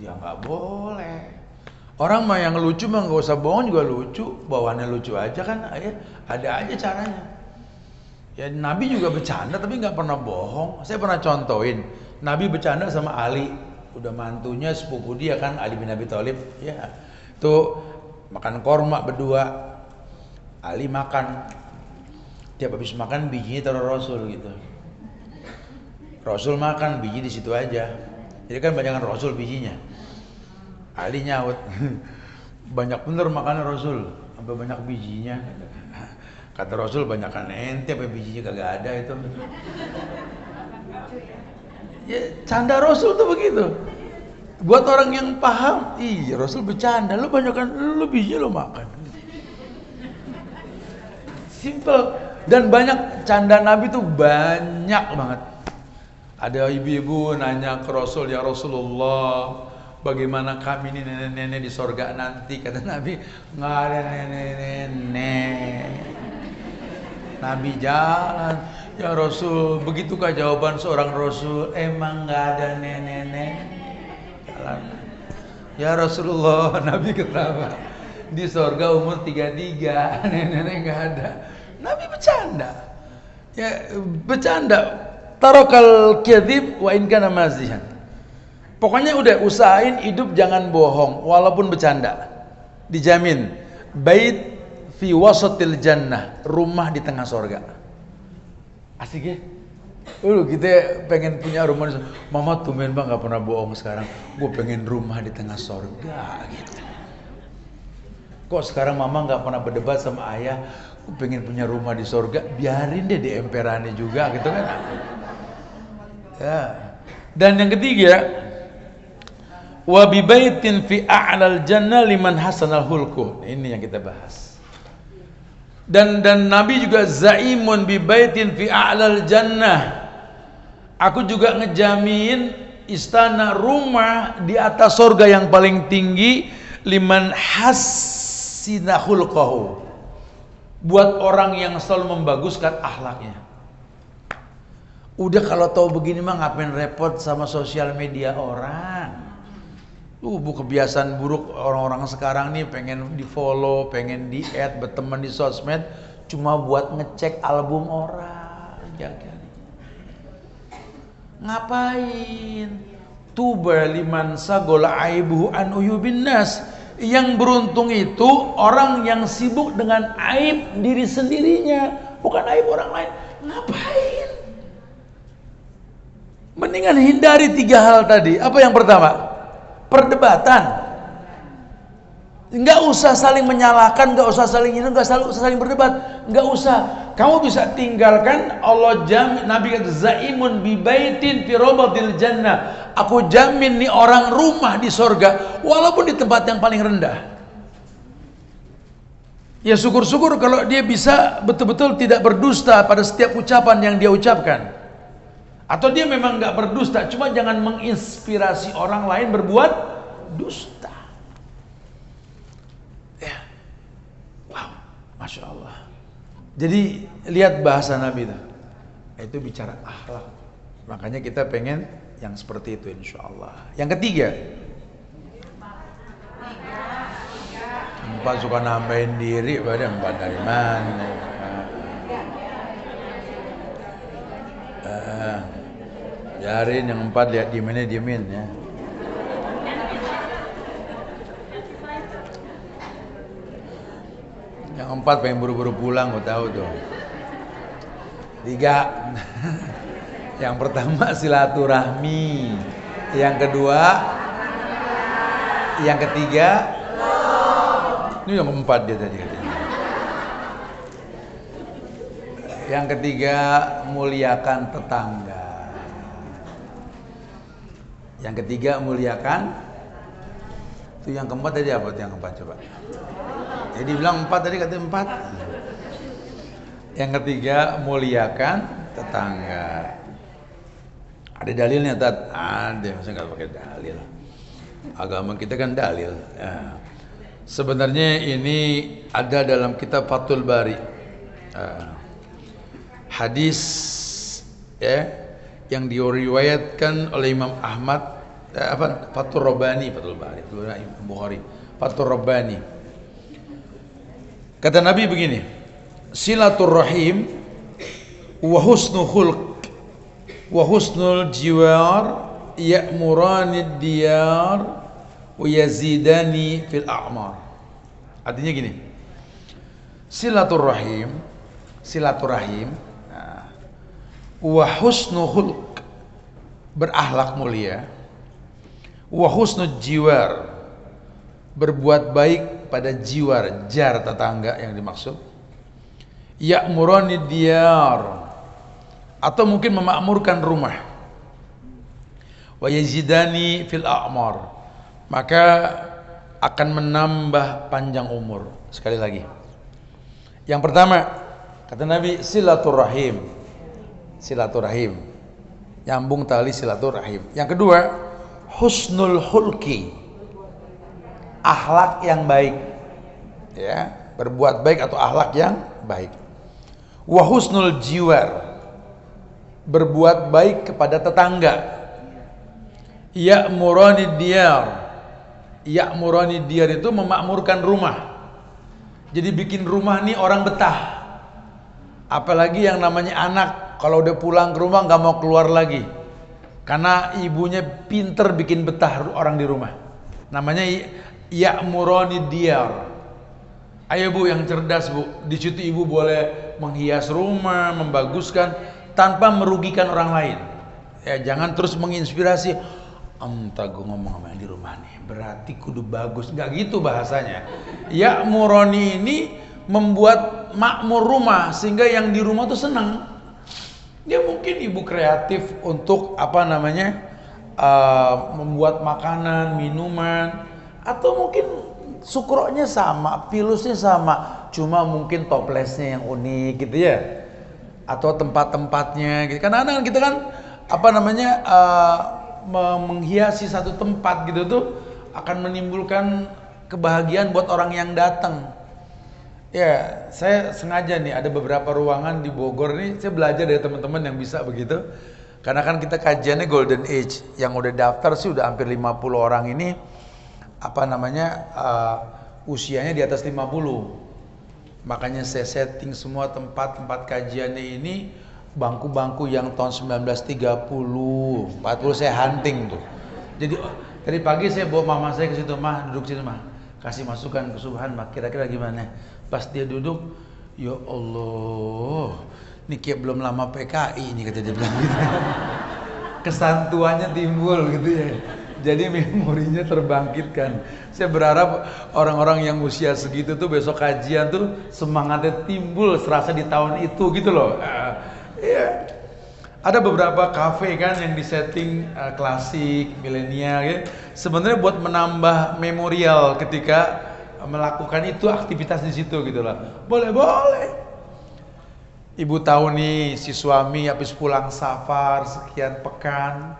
Ya nggak boleh. Orang mah yang lucu mah nggak usah bohong juga lucu, bawaannya lucu aja kan, ada aja caranya. Ya Nabi juga bercanda tapi nggak pernah bohong. Saya pernah contohin, Nabi bercanda sama Ali, udah mantunya sepupu dia kan, Ali bin Abi Thalib, ya. Tuh makan korma berdua, Ali makan, tiap habis makan bijinya taruh Rasul gitu. Rasul makan biji di situ aja, jadi kan banyakan Rasul bijinya. Ali nyaut, banyak bener makan Rasul, sampai banyak bijinya. Kata Rasul, banyakan ente, apa bijinya kagak ada itu. Ya, canda Rasul tuh begitu. Buat orang yang paham, iya Rasul bercanda, lu banyakan, lu bijinya lu makan. Simple. Dan banyak canda Nabi tuh banyak banget. Ada ibu-ibu nanya ke Rasul, ya Rasulullah, bagaimana kami ini nenek-nenek di sorga nanti? Kata Nabi, nggak ada nenek-nenek. Nabi jalan, ya Rasul, begitukah jawaban seorang Rasul? Emang nggak ada nenek-nenek? Jalan. Ya Rasulullah, Nabi ketawa. Di sorga umur 33, nenek-nenek nggak ada. Nabi bercanda. Ya, bercanda. Tarakal kadhib wa in kana mazihan. Pokoknya udah usahain hidup jangan bohong walaupun bercanda. Dijamin bait fi wasatil jannah, rumah di tengah surga. Asik ya? Kita pengen punya rumah di surga. Mama tumben Bang enggak pernah bohong sekarang. Gue pengen rumah di tengah surga gitu. Kok sekarang mama enggak pernah berdebat sama ayah, gue pengen punya rumah di surga, biarin deh di emperannya juga gitu kan. Ya. Dan yang ketiga, wa bi baitin fi a'lal jannah liman hasanal hulku. Ini yang kita bahas. Dan Nabi juga zaimun bi baitin fi a'lal jannah. Aku juga ngejamin istana rumah di atas surga yang paling tinggi liman hasina hulqahu. Buat orang yang selalu membaguskan akhlaknya. Udah kalau tahu begini mah ngapain repot sama sosial media orang. Bu kebiasaan buruk orang-orang sekarang nih pengen di follow, pengen di add, berteman di sosmed cuma buat ngecek album orang. Jangan. Ngapain? Tuba liman sagola aibuhu an uyubin nas. Yang beruntung itu orang yang sibuk dengan aib diri sendirinya, bukan aib orang lain. Ngapain? Mendingan hindari 3 hal tadi. Apa yang pertama? Perdebatan. Enggak usah saling menyalahkan, enggak usah saling ini, enggak usah saling berdebat, enggak usah. Kamu bisa tinggalkan. Allah jamin, Nabi kata zaimun bi baitin fi rabadil jannah. Aku jamin nih orang rumah di sorga walaupun di tempat yang paling rendah. Ya syukur-syukur kalau dia bisa betul-betul tidak berdusta pada setiap ucapan yang dia ucapkan. Atau dia memang nggak berdusta, cuma jangan menginspirasi orang lain berbuat dusta. Ya, wow, masya Allah. Jadi lihat bahasa Nabi itu bicara akhlak. Makanya kita pengen yang seperti itu, insya Allah. Yang ketiga, empat suka nambahin diri, pada empat dari mana? Biarin yang 4 lihat diemin ya. Yang 4 pengen buru-buru pulang, gue tahu tuh. 3. Yang pertama silaturahmi. Yang kedua, yang ketiga, ini yang 4 dia tadi katanya. Yang ketiga, muliakan tetangga. Yang ketiga, muliakan. Itu yang keempat tadi apa? Yang keempat coba. Jadi bilang 4 tadi, katanya 4. Yang ketiga, muliakan tetangga. Ada dalilnya, Tat? Ada, masa nggak pakai dalil. Agama kita kan dalil. Ya. Sebenarnya ini ada dalam kitab Fathul Bari. Hadis ya yang diriwayatkan oleh Imam Ahmad, Fathul Rabbani, Fathul Bari, Bukhari, Fathul Rabbani. Kata Nabi begini, silaturrahim wa husnul khulq wa husnul jiwar ya'muranid diyar wa yazidani fil a'mar. Artinya gini, silaturrahim wa husnul khulq, berakhlak mulia, wa husnul jiwar, berbuat baik pada jiwar, jar tetangga yang dimaksud, ya'murani diyar, atau mungkin memakmurkan rumah, wa yazidani fil a'mar, maka akan menambah panjang umur. Sekali lagi, yang pertama Kata Nabi, silaturahim. Silaturahim. Nyambung tali silaturahim. Yang kedua, husnul hulki. Akhlak yang baik. Ya, berbuat baik atau akhlak yang baik. Wa husnul jiwar. Berbuat baik kepada tetangga. Ya'murani diyar. Ya'murani diyar itu memakmurkan rumah. Jadi bikin rumah nih orang betah. Apalagi yang namanya anak, kalau udah pulang ke rumah nggak mau keluar lagi. Karena ibunya pinter bikin betah orang di rumah. Namanya ya'murani diyar. Ayo bu yang cerdas bu, di situ ibu boleh menghias rumah, membaguskan tanpa merugikan orang lain. Ya jangan terus menginspirasi. Entah gue ngomong sama yang di rumah nih, berarti kudu bagus. Nggak gitu bahasanya. Ya'murani ini membuat makmur rumah sehingga yang di rumah tuh senang. Dia mungkin ibu kreatif untuk apa namanya membuat makanan, minuman, atau mungkin sukronya sama, pilusnya sama, cuma mungkin toplesnya yang unik gitu ya, atau tempat-tempatnya gitu. Karena kadang kita kan apa namanya menghiasi satu tempat gitu tuh akan menimbulkan kebahagiaan buat orang yang datang. Ya, saya sengaja nih ada beberapa ruangan di Bogor nih, saya belajar dari teman-teman yang bisa begitu. Karena kan kita kajiannya Golden Age, yang udah daftar sih udah hampir 50 orang ini apa namanya usianya di atas 50. Makanya saya setting semua tempat-tempat kajiannya ini bangku-bangku yang tahun 1930, 40 saya hunting tuh. Jadi tadi pagi saya bawa mama saya ke situ, mah duduk situ mah, kasih masukan ke Subhan mah, kira-kira gimana? Pas dia duduk, ya Allah, ini kayak belum lama PKI ini kata dia bilang gitu. Kesantuannya timbul gitu ya. Jadi memorinya terbangkitkan. Saya berharap orang-orang yang usia segitu tuh besok kajian tuh semangatnya timbul serasa di tahun itu gitu loh. Ya. Ada beberapa kafe kan yang disetting klasik, milenial ya. Sebenarnya buat menambah memorial ketika melakukan itu aktivitas di situ gitu lah. Boleh. Ibu tahu nih si suami habis pulang safar sekian pekan.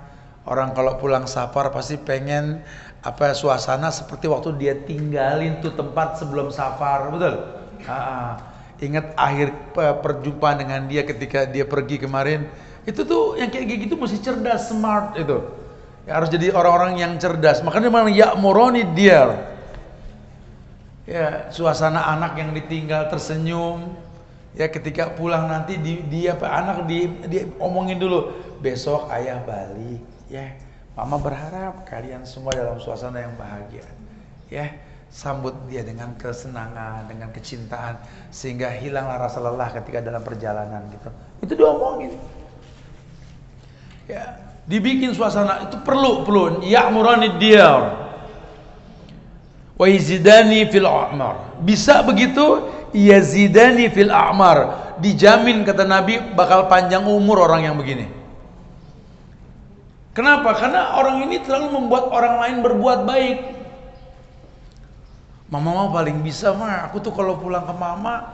Orang kalau pulang safar pasti pengen apa suasana seperti waktu dia tinggalin tuh tempat sebelum safar, betul? Ingat akhir perjumpaan dengan dia ketika dia pergi kemarin. Itu tuh yang kayak gitu mesti cerdas, smart itu. Ya, harus jadi orang-orang yang cerdas. Makanya memang ya'murani diyar. Ya, suasana anak yang ditinggal tersenyum. Ya, ketika pulang nanti anak diomongin dulu, besok ayah balik. Ya, mama berharap kalian semua dalam suasana yang bahagia. Ya, sambut dia dengan kesenangan, dengan kecintaan, sehingga hilanglah rasa lelah ketika dalam perjalanan gitu. Itu diomongin. Ya, dibikin suasana itu perlu ya'murani diyar wa yazidani fil a'mar. Bisa begitu, yazidani fil a'mar. Dijamin kata Nabi bakal panjang umur orang yang begini. Kenapa? Karena orang ini terlalu membuat orang lain berbuat baik. Mama paling bisa mah, aku tuh kalau pulang ke mama,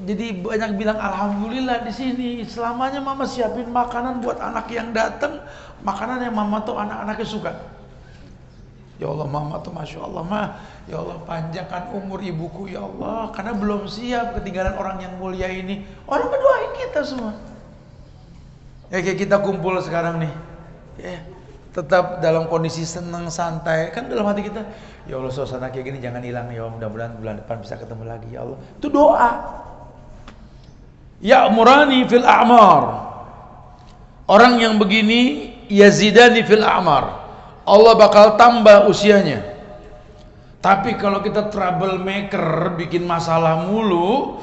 jadi banyak bilang alhamdulillah di sini. Selamanya mama siapin makanan buat anak yang datang, makanan yang mama tuh anak-anaknya suka. Ya Allah mama tuh masya Allah mah, ya Allah panjangkan umur ibuku ya Allah, karena belum siap ketinggalan orang yang mulia ini. Orang berdoain kita semua. Ya kayak kita kumpul sekarang nih, ya tetap dalam kondisi senang santai kan dalam hati kita. Ya Allah suasana kayak gini jangan hilang ya Allah, mudah-mudahan bulan depan bisa ketemu lagi ya Allah. Itu doa. Ya'murani fil a'mar. Orang yang begini yazidani fil a'mar. Allah bakal tambah usianya. Tapi kalau kita troublemaker, bikin masalah mulu,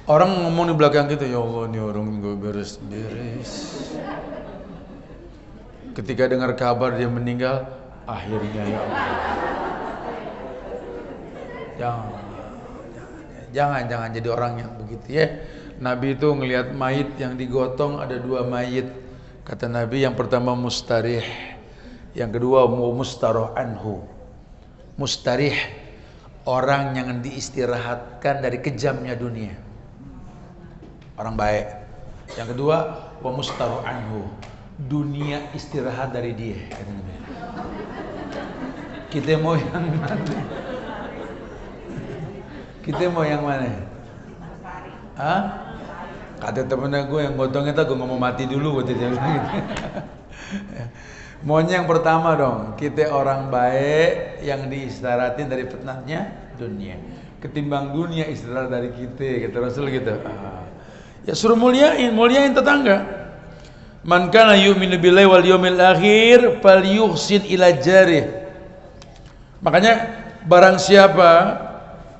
orang ngomong di belakang kita, ya Allah ini orang gak beres-beres. Ketika dengar kabar dia meninggal, akhirnya ya Allah. Jangan jadi orang yang begitu ya. Nabi itu ngelihat mayit yang digotong, ada 2 mayit. Kata Nabi yang pertama mustarih, yang kedua mustaroh anhu. Mustarih, orang yang diistirahatkan dari kejamnya dunia. orang baik. Yang kedua, wa mustaru anhu, dunia istirahat dari dia. Kita mau yang mana? Kita mau yang mana? Hah? Kata temennya gue yang gotongnya tuh gue ngomong mati dulu buat dia bilang gitu. Maunya yang pertama dong, kita orang baik yang diistirahatin dari fitnahnya dunia, ketimbang dunia istirahat dari kita, kata Rasul gitu. Ya suruh muliain tetangga. Man kana yu'minu billahi wal yawmil akhir falyuhsin ila jarih. Makanya barang siapa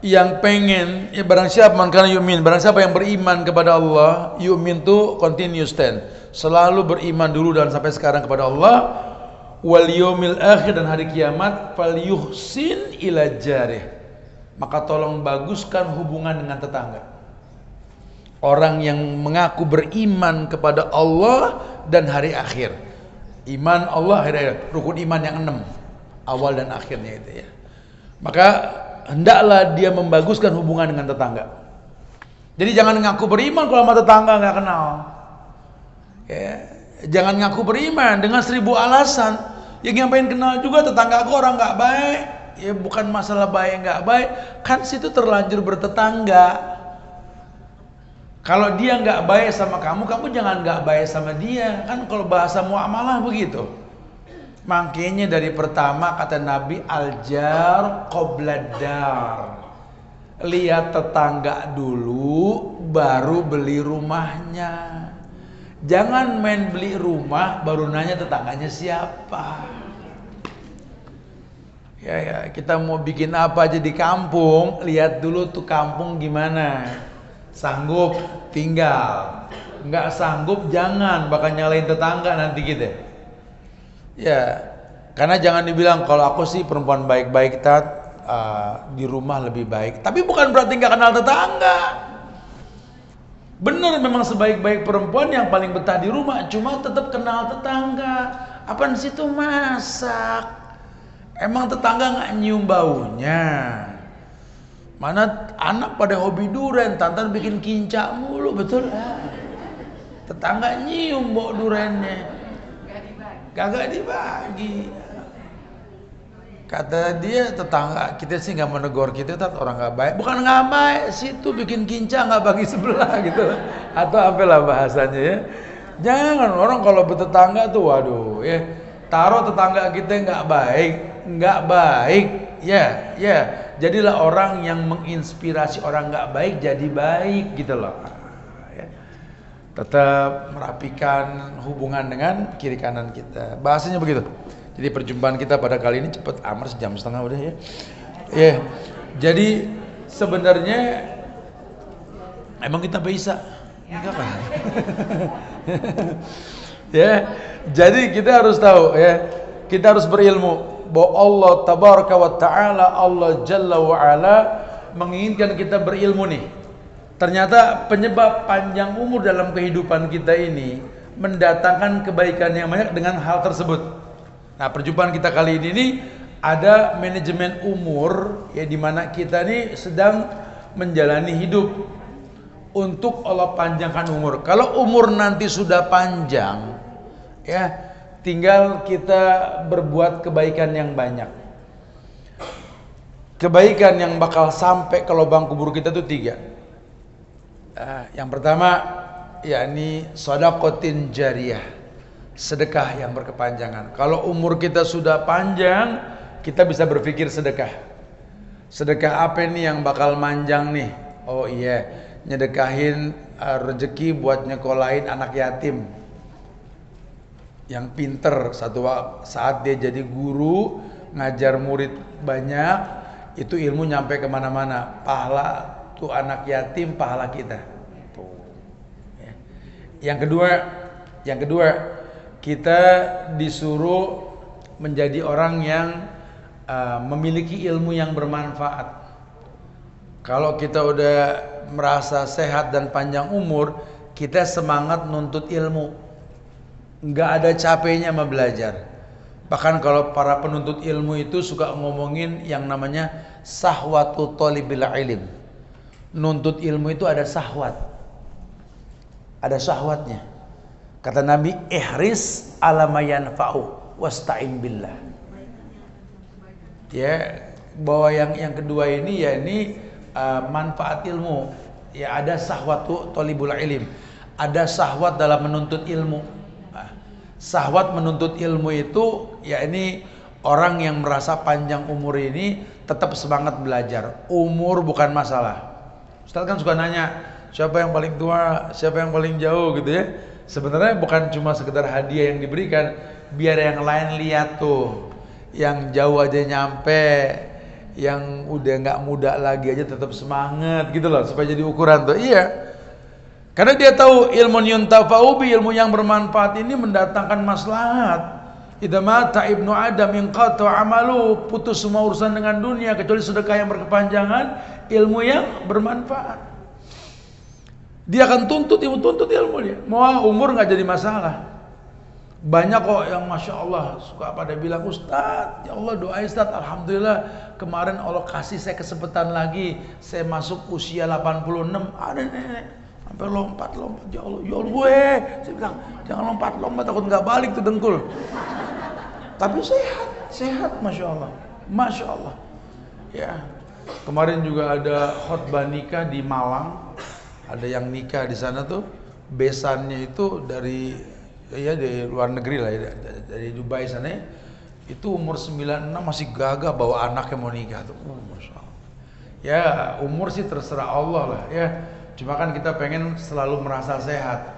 yang pengen, ya barang siapa man kana yu'min, barang siapa yang beriman kepada Allah, yu'min tuh continuous tense, selalu beriman dulu dan sampai sekarang kepada Allah, wal yaumil akhir dan hari kiamat, falyuhsin ila jarih, maka tolong baguskan hubungan dengan tetangga. Orang yang mengaku beriman kepada Allah dan hari akhir, iman Allah, hari akhir, rukun iman yang 6, awal dan akhirnya itu ya. Maka hendaklah dia membaguskan hubungan dengan tetangga. Jadi jangan ngaku beriman kalau sama tetangga nggak kenal. Ya, jangan ngaku beriman dengan 1000 alasan. Yang ngapain kenal juga tetangga aku orang nggak baik. Ya bukan masalah baik nggak baik, kan situ terlanjur bertetangga. Kalau dia nggak baik sama kamu, kamu jangan nggak baik sama dia. Kan kalau bahasa muamalah begitu. Makanya dari pertama kata Nabi, al-jar qobladar. Lihat tetangga dulu, baru beli rumahnya. Jangan main beli rumah, baru nanya tetangganya siapa. Ya, kita mau bikin apa aja di kampung, lihat dulu tuh kampung gimana. Sanggup tinggal, nggak sanggup jangan, bakal nyalain tetangga nanti gitu. Ya, karena jangan dibilang kalau aku sih perempuan baik-baik di rumah lebih baik. Tapi bukan berarti nggak kenal tetangga. Bener memang sebaik-baik perempuan yang paling betah di rumah, cuma tetap kenal tetangga. Apaan situ masak? Emang tetangga nggak nyium baunya? Mana anak pada hobi durian, tantan bikin kincak mulu, betul? Tetangga nyium bau duriannya, kagak dibagi. Kata dia, tetangga kita sih nggak menegur kita, orang nggak baik. Bukan nggak baik, situ bikin kincak nggak bagi sebelah gitu, atau apalah bahasanya ya. Jangan orang kalau bertetangga tuh, waduh ya, taruh tetangga kita nggak baik, ya. Jadilah orang yang menginspirasi orang nggak baik jadi baik gitu loh. Ya. Tetap merapikan hubungan dengan kiri kanan kita. Bahasanya begitu. Jadi perjumpaan kita pada kali ini cepet amat, 1,5 jam udah ya. Ya. Jadi sebenarnya emang kita bisa. Enggak kan? Ya. Jadi kita harus tahu ya. Kita harus berilmu bahwa Allah tabaraka wa ta'ala, Allah jalla wa ala menginginkan kita berilmu nih. Ternyata penyebab panjang umur dalam kehidupan kita ini mendatangkan kebaikan yang banyak dengan hal tersebut. Nah, perjumpaan kita kali ini nih ada manajemen umur ya, dimana kita nih sedang menjalani hidup untuk Allah panjangkan umur. Kalau umur nanti sudah panjang ya, tinggal kita berbuat kebaikan yang banyak. Kebaikan yang bakal sampai ke lubang kubur kita itu 3. Yang pertama, yakni shadaqatin jariyah, sedekah yang berkepanjangan. Kalau umur kita sudah panjang, kita bisa berpikir sedekah. Sedekah apa nih yang bakal manjang nih? Oh iya, nyedekahin rezeki buat nyekolahin anak yatim yang pinter. Satu saat dia jadi guru, ngajar murid banyak, itu ilmu nyampe kemana-mana. Pahala tuh anak yatim, pahala kita. Ya. Yang kedua, kita disuruh menjadi orang yang memiliki ilmu yang bermanfaat. Kalau kita udah merasa sehat dan panjang umur, kita semangat nuntut ilmu. Nggak ada capeknya sama belajar. Bahkan kalau para penuntut ilmu itu suka ngomongin yang namanya sahwatu thalibil ilm. Nuntut ilmu itu ada sahwat. ada syahwatnya. Kata Nabi, ihris ala ma yanfa'u wasta'in billah. Ya, bahwa yang kedua ini ya ini manfaat ilmu. Ya, ada syahwat thalibul ilm. Ada syahwat dalam menuntut ilmu. Syahwat menuntut ilmu itu ya ini orang yang merasa panjang umur ini tetap semangat belajar. Umur bukan masalah. Ustaz kan suka nanya, siapa yang paling tua, siapa yang paling jauh gitu ya. Sebenarnya bukan cuma sekedar hadiah yang diberikan, biar yang lain lihat tuh, yang jauh aja nyampe, yang udah nggak muda lagi aja tetap semangat gitu loh, supaya jadi ukuran tuh. Iya, karena dia tahu ilmu yuntafa'u bi, ilmu yang bermanfaat ini mendatangkan maslahat. Idza mata ibnu adam inqata amalu, putus semua urusan dengan dunia kecuali sedekah yang berkepanjangan, ilmu yang bermanfaat. Dia akan tuntut ilmu dia. Mau umur nggak jadi masalah. Banyak kok yang masya Allah suka pada bilang, Ustadz, ya Allah doain Ustadz, alhamdulillah kemarin Allah kasih saya kesempatan lagi, saya masuk usia 86, ada nenek sampai lompat ya Allah gue. Saya bilang jangan lompat takut nggak balik tuh dengkul. Tapi sehat masya Allah. Ya, kemarin juga ada khotbah nikah di Malang. Ada yang nikah di sana tuh, besannya itu dari luar negeri lah ya, dari Dubai sana ya. Itu umur 96 masih gagah bawa anaknya mau nikah tuh. Masya Allah. Ya, umur sih terserah Allah lah ya. Cuma kan kita pengen selalu merasa sehat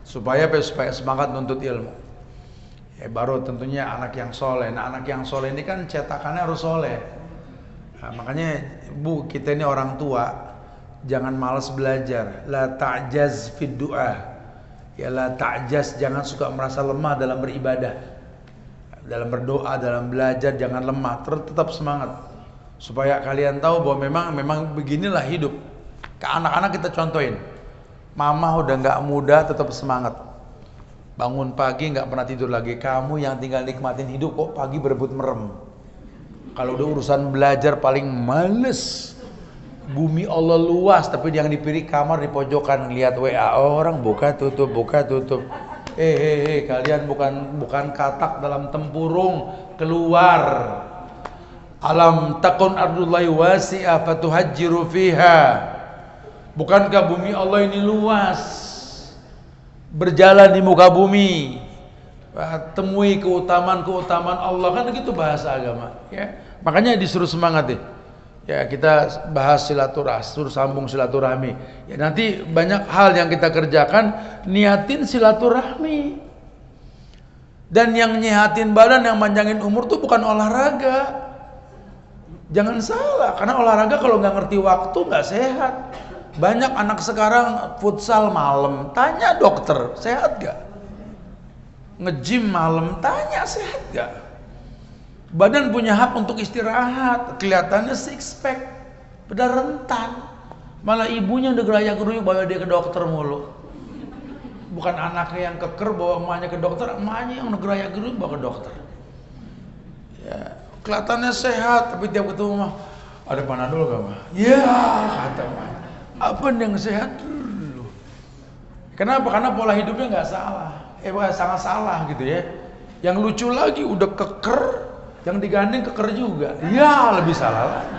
supaya semangat nuntut ilmu. Ya, baru tentunya anak yang soleh. Nah, anak yang soleh ini kan cetakannya harus soleh. Nah, makanya Bu, kita ini orang tua, jangan malas belajar. La ta'jaz fid du'a. Ya la ta'jaz, jangan suka merasa lemah dalam beribadah. Dalam berdoa, dalam belajar jangan lemah, tetap semangat. Supaya kalian tahu bahwa memang beginilah hidup. Ke anak-anak kita contohin. Mama udah enggak muda tetap semangat. Bangun pagi enggak pernah tidur lagi. Kamu yang tinggal nikmatin hidup kok pagi berebut merem. Kalau udah urusan belajar paling males. Bumi Allah luas, tapi yang dipilih kamar di pojokan lihat WA orang, buka tutup. Kalian bukan katak dalam tempurung, keluar. Alam takun ardullahi wasi'ah fatuhajjiru fiha. Bukankah bumi Allah ini luas? Berjalan di muka bumi, temui keutamaan Allah, kan begitu bahasa agama ya. Makanya disuruh semangat deh. Ya, kita bahas silaturahmi, suruh sambung silaturahmi. Ya, nanti banyak hal yang kita kerjakan, niatin silaturahmi. Dan yang nyehatin badan, yang manjangin umur tuh bukan olahraga. Jangan salah, karena olahraga kalau nggak ngerti waktu nggak sehat. Banyak anak sekarang futsal malam, tanya dokter, sehat gak? Nge-gym malam, tanya sehat gak? Badan punya hak untuk istirahat, kelihatannya six pack, padahal rentan. Malah ibunya udah geraya-geruyu bawa dia ke dokter mulu. Bukan anaknya yang keker bawa emaknya ke dokter, emaknya yang geraya-geruyu bawa ke dokter. Ya, kelihatannya sehat, tapi tiap ketemu mah ada panadol gak mah? Ya, kata mah. Apa yang sehat dulu? Kenapa? Karena pola hidupnya nggak salah, sangat salah gitu ya. Yang lucu lagi udah keker, yang digandeng keker juga. Ya lebih salah lagi.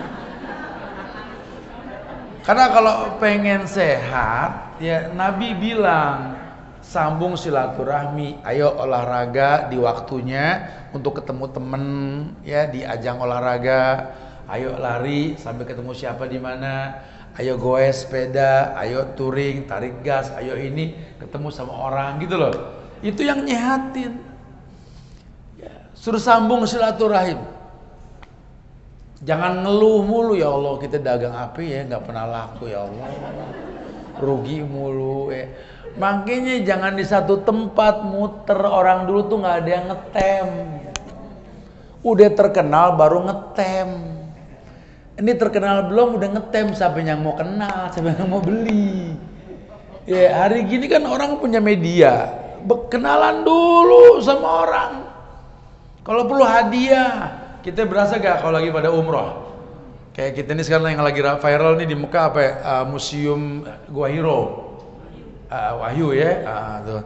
Karena kalau pengen sehat, ya Nabi bilang sambung silaturahmi. Ayo olahraga di waktunya untuk ketemu temen ya di ajang olahraga. Ayo lari sampai ketemu siapa di mana. Ayo goes sepeda, ayo touring, tarik gas, ayo ini ketemu sama orang gitu loh. Itu yang nyehatin. Ya, suruh sambung silaturahim. Jangan ngeluh mulu, ya Allah kita dagang api ya nggak pernah laku ya Allah. Rugi mulu ya. Makanya jangan di satu tempat muter, orang dulu tuh nggak ada yang ngetem. Udah terkenal baru ngetem. Ini terkenal belum udah ngetem, siapa yang mau kenal, siapa yang mau beli. Ya hari gini kan orang punya media, kenalan dulu sama orang. Kalau perlu hadiah, kita berasa gak kalau lagi pada umroh? Kayak kita ini sekarang yang lagi viral nih di Mekah apa ya? Museum Gua Hiro. Wahyu ya. Tuh.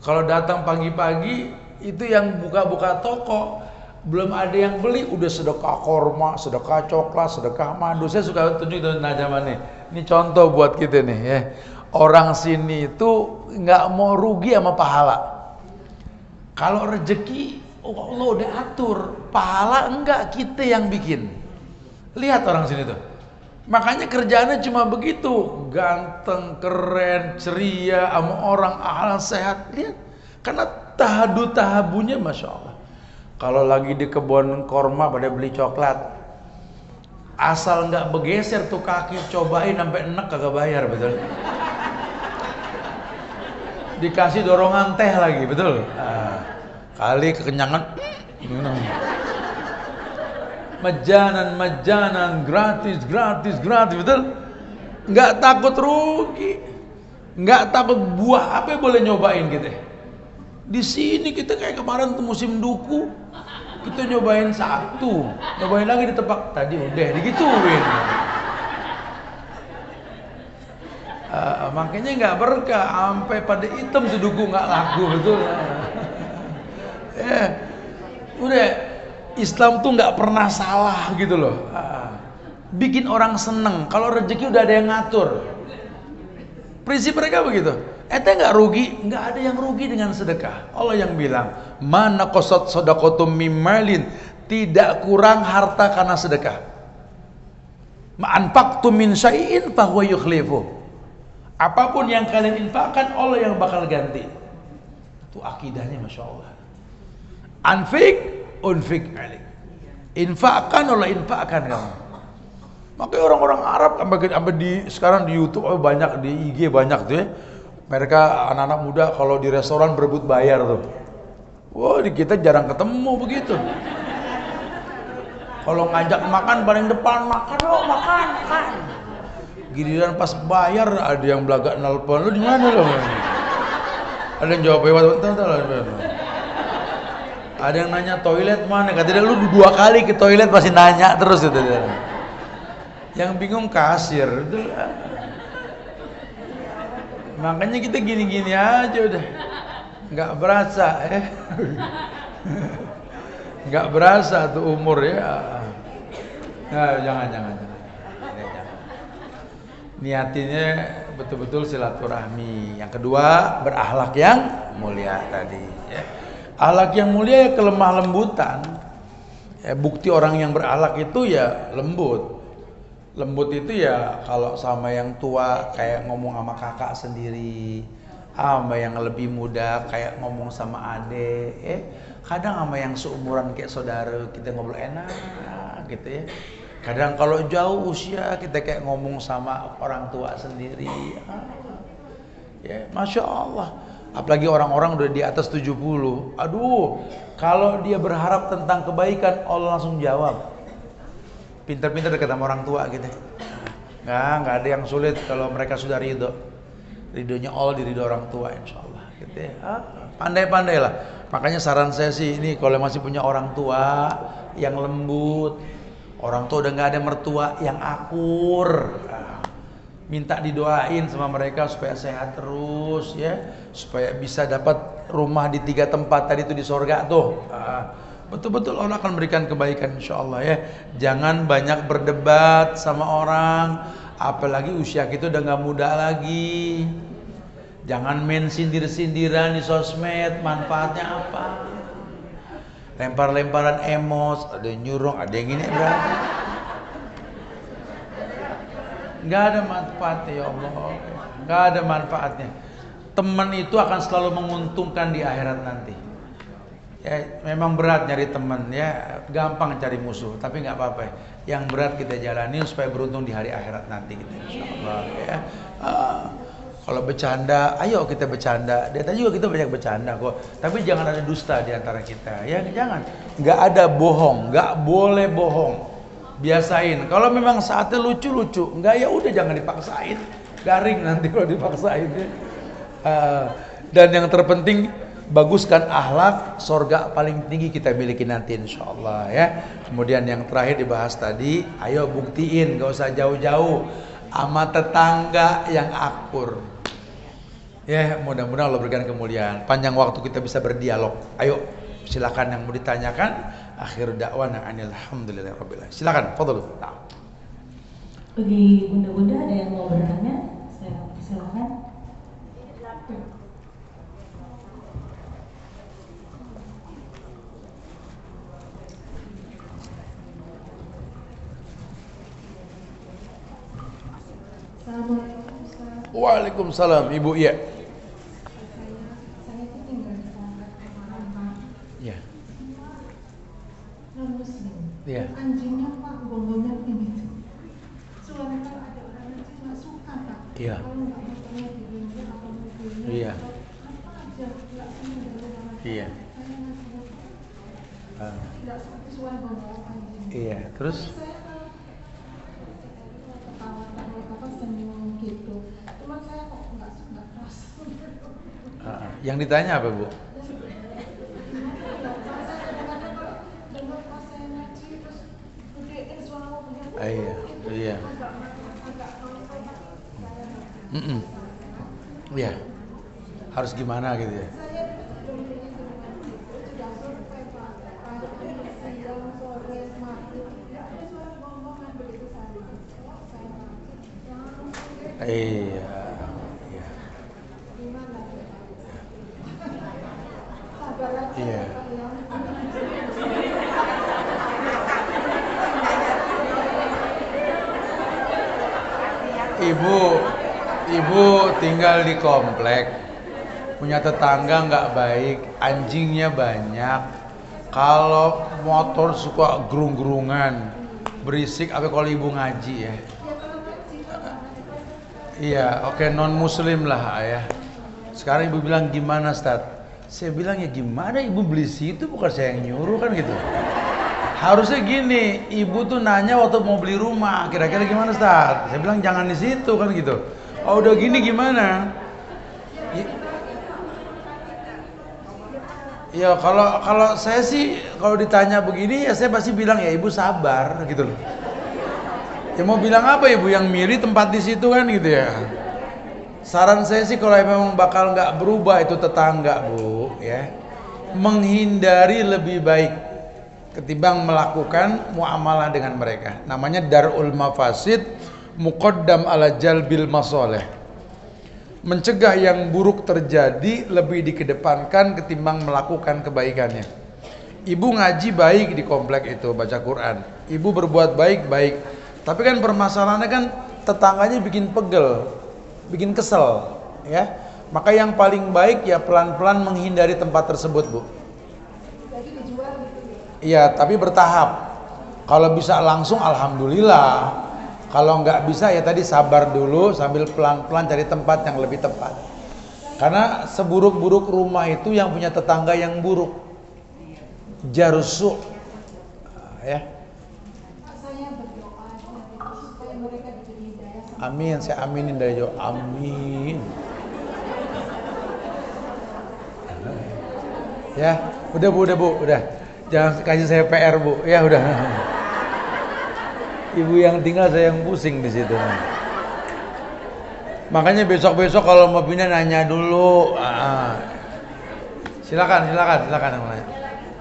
Kalau datang pagi-pagi itu yang buka-buka toko belum ada yang beli udah sedekah korma, sedekah coklat, sedekah madu. Saya suka tunjuk zaman nih. Ini contoh buat kita nih ya. Orang sini itu nggak mau rugi sama pahala. Kalau rezeki Allah udah atur, pahala enggak kita yang bikin. Lihat orang sini tuh. Makanya kerjaannya cuma begitu, ganteng, keren, ceria, sama orang ahal sehat. Lihat, karena tahabunya masya Allah. Kalau lagi di kebun korma pada beli coklat, asal nggak bergeser tuh kaki, cobain sampai enek kagak bayar, betul? Dikasih dorongan teh lagi, betul? Kali kekenyangan, majanan, gratis, betul? Nggak takut rugi, nggak takut buah apa boleh nyobain gitu. Di sini kita kayak kemarin tuh musim duku, kita nyobain satu, nyobain lagi di tempat tadi udah digituin. Makanya nggak berkah, sampai pada hitam tuh duku nggak laku, betul? Udah Islam tuh nggak pernah salah gitu loh. Bikin orang seneng. Kalau rezeki udah ada yang ngatur. Prinsip mereka begitu. Ente nggak rugi, nggak ada yang rugi dengan sedekah. Allah yang bilang, mana qasat sadaqatum mim malin, tidak kurang harta karena sedekah. Ma'anfaqtum min syai'in fahuwa yukhlifu. Apapun yang kalian infakkan, Allah yang bakal ganti. Itu akidahnya masya Allah. Unfik alik. Infakkan Allah infakkan kamu. Makanya orang-orang Arab sampai di sekarang di YouTube banyak, di IG banyak tuh ya. Mereka anak-anak muda kalau di restoran berebut bayar tuh. Wah, di kita jarang ketemu begitu. Kalau ngajak makan paling depan, makan. Giliran pas bayar ada yang belagak nelpon, lu di mana lo? Ada yang jawab lewat, ada yang nanya toilet mana? Kata dia lu 2 kali ke toilet masih nanya terus gitu dia. Yang bingung kasir itu. Makanya kita gini-gini aja udah, nggak berasa ya, nggak berasa tuh umur ya. Nah, jangan. Niatinnya betul-betul silaturahmi. Yang kedua, berakhlak yang mulia tadi. Ya. Akhlak yang mulia ya kelemah lembutan. Ya, bukti orang yang berakhlak itu ya lembut. Lembut itu ya kalau sama yang tua kayak ngomong sama kakak sendiri, sama yang lebih muda kayak ngomong sama adik, kadang sama yang seumuran kayak saudara kita ngobrol enak gitu ya. Kadang kalau jauh usia kita kayak ngomong sama orang tua sendiri, ya masya Allah. Apalagi orang-orang udah di atas 70, aduh, kalau dia berharap tentang kebaikan Allah langsung jawab. Pintar-pintar dekat sama orang tua gitu. Nggak ada yang sulit kalau mereka sudah ridho. Ridhonya Allah di ridho orang tua insya Allah gitu ya. Pandai-pandai lah. Makanya saran saya sih ini kalau masih punya orang tua yang lembut, orang tua udah nggak ada mertua yang akur, minta didoain sama mereka supaya sehat terus ya, supaya bisa dapat rumah di 3 tempat tadi itu di sorga tuh. Betul-betul Allah akan berikan kebaikan insyaallah ya. Jangan banyak berdebat sama orang, apalagi usia kita udah nggak muda lagi. Jangan main sindir-sindiran di sosmed, manfaatnya apa? Lempar-lemparan emos, ada yang nyurung, ada yang gini, nggak ada manfaatnya ya Allah, nggak ada manfaatnya. Teman itu akan selalu menguntungkan di akhirat nanti. Ya, memang berat nyari teman ya, gampang cari musuh, tapi nggak apa-apa. Yang berat kita jalani supaya beruntung di hari akhirat nanti gitu, insyaallah ya. Kalau bercanda, ayo kita bercanda. Dia tadi juga kita banyak bercanda kok, tapi jangan ada dusta di antara kita ya, jangan. Nggak ada bohong, nggak boleh bohong. Biasain. Kalau memang saatnya lucu-lucu, nggak ya udah jangan dipaksain. Garing nanti kalau dipaksain ya. Dan yang terpenting baguskan akhlak, sorga paling tinggi kita miliki nanti insyaallah ya. Kemudian yang terakhir dibahas tadi, ayo buktiin, gak usah jauh-jauh, sama tetangga yang akur Ya, mudah-mudahan Allah berikan kemuliaan. Panjang waktu kita bisa berdialog. Ayo, silakan yang mau ditanyakan. Akhir da'wana alhamdulillahirabbil alamin. Silakan, fadhil. Nah. Bagi bunda-bunda ada yang mau bertanya? Silakan. Assalamualaikum Ustaz. Waalaikumsalam, Ibu. Ya. Saya itu tinggal di komplek perumahan Ya. non muslim. Iya. Anjingnya Pak gonggongnya begitu. Suara kalau ada orang kecil nggak suka Pak. Iya. Kalau nggak bertanya dirinya apa mobilnya. Iya. Apa aja nggak senang dengan orang. Iya. Saya nggak tidak seperti suara gonggong anjing. Iya. Terus? Saya ketawa-tawa apa senyum gitu. Cuma saya kok nggak keras. Yang ditanya apa, Bu? Iya, iya. Iya. Harus gimana gitu ya? Iya. Iya. Iya. Ibu tinggal di komplek, punya tetangga nggak baik, anjingnya banyak. Kalau motor suka gerung-gerungan, berisik. Apa kalau ibu ngaji ya? Iya, oke, non muslim lah ya. Sekarang ibu bilang gimana, Ustaz? Saya bilang ya gimana, ibu beli situ, bukan saya yang nyuruh kan gitu. Harusnya gini, ibu tuh nanya waktu mau beli rumah, kira-kira gimana, Ustaz? Saya bilang jangan di situ kan gitu. Oh udah gini gimana? Ya kalau saya sih kalau ditanya begini ya saya pasti bilang ya ibu sabar gitu loh. Ya mau bilang apa ibu, yang milih tempat di situ kan gitu ya. Saran saya sih kalau memang bakal nggak berubah itu tetangga, Bu, ya menghindari lebih baik ketimbang melakukan muamalah dengan mereka. Namanya darul mafasid muqaddam ala jalbil masoleh. Mencegah yang buruk terjadi lebih dikedepankan ketimbang melakukan kebaikannya. Ibu ngaji baik di komplek itu, baca Quran. Ibu berbuat baik. Tapi kan permasalahannya kan tetangganya bikin pegel, bikin kesel, ya. Maka yang paling baik ya pelan-pelan menghindari tempat tersebut, Bu. Jadi dijual gitu ya? Iya, tapi bertahap. Kalau bisa langsung alhamdulillah. Kalau nggak bisa ya tadi sabar dulu sambil pelan-pelan cari tempat yang lebih tepat. Karena seburuk-buruk rumah itu yang punya tetangga yang buruk. Jarusu. Ya. Saya berdoa supaya mereka diberi hidayah. Amin, saya aminin dari jauh. Amin. Ya, udah Bu, udah. Jangan kasih saya PR, Bu. Ya udah. Ibu yang tinggal, saya yang pusing di situ. Makanya besok-besok kalau mau pindah nanya dulu. Silakan yang nanya.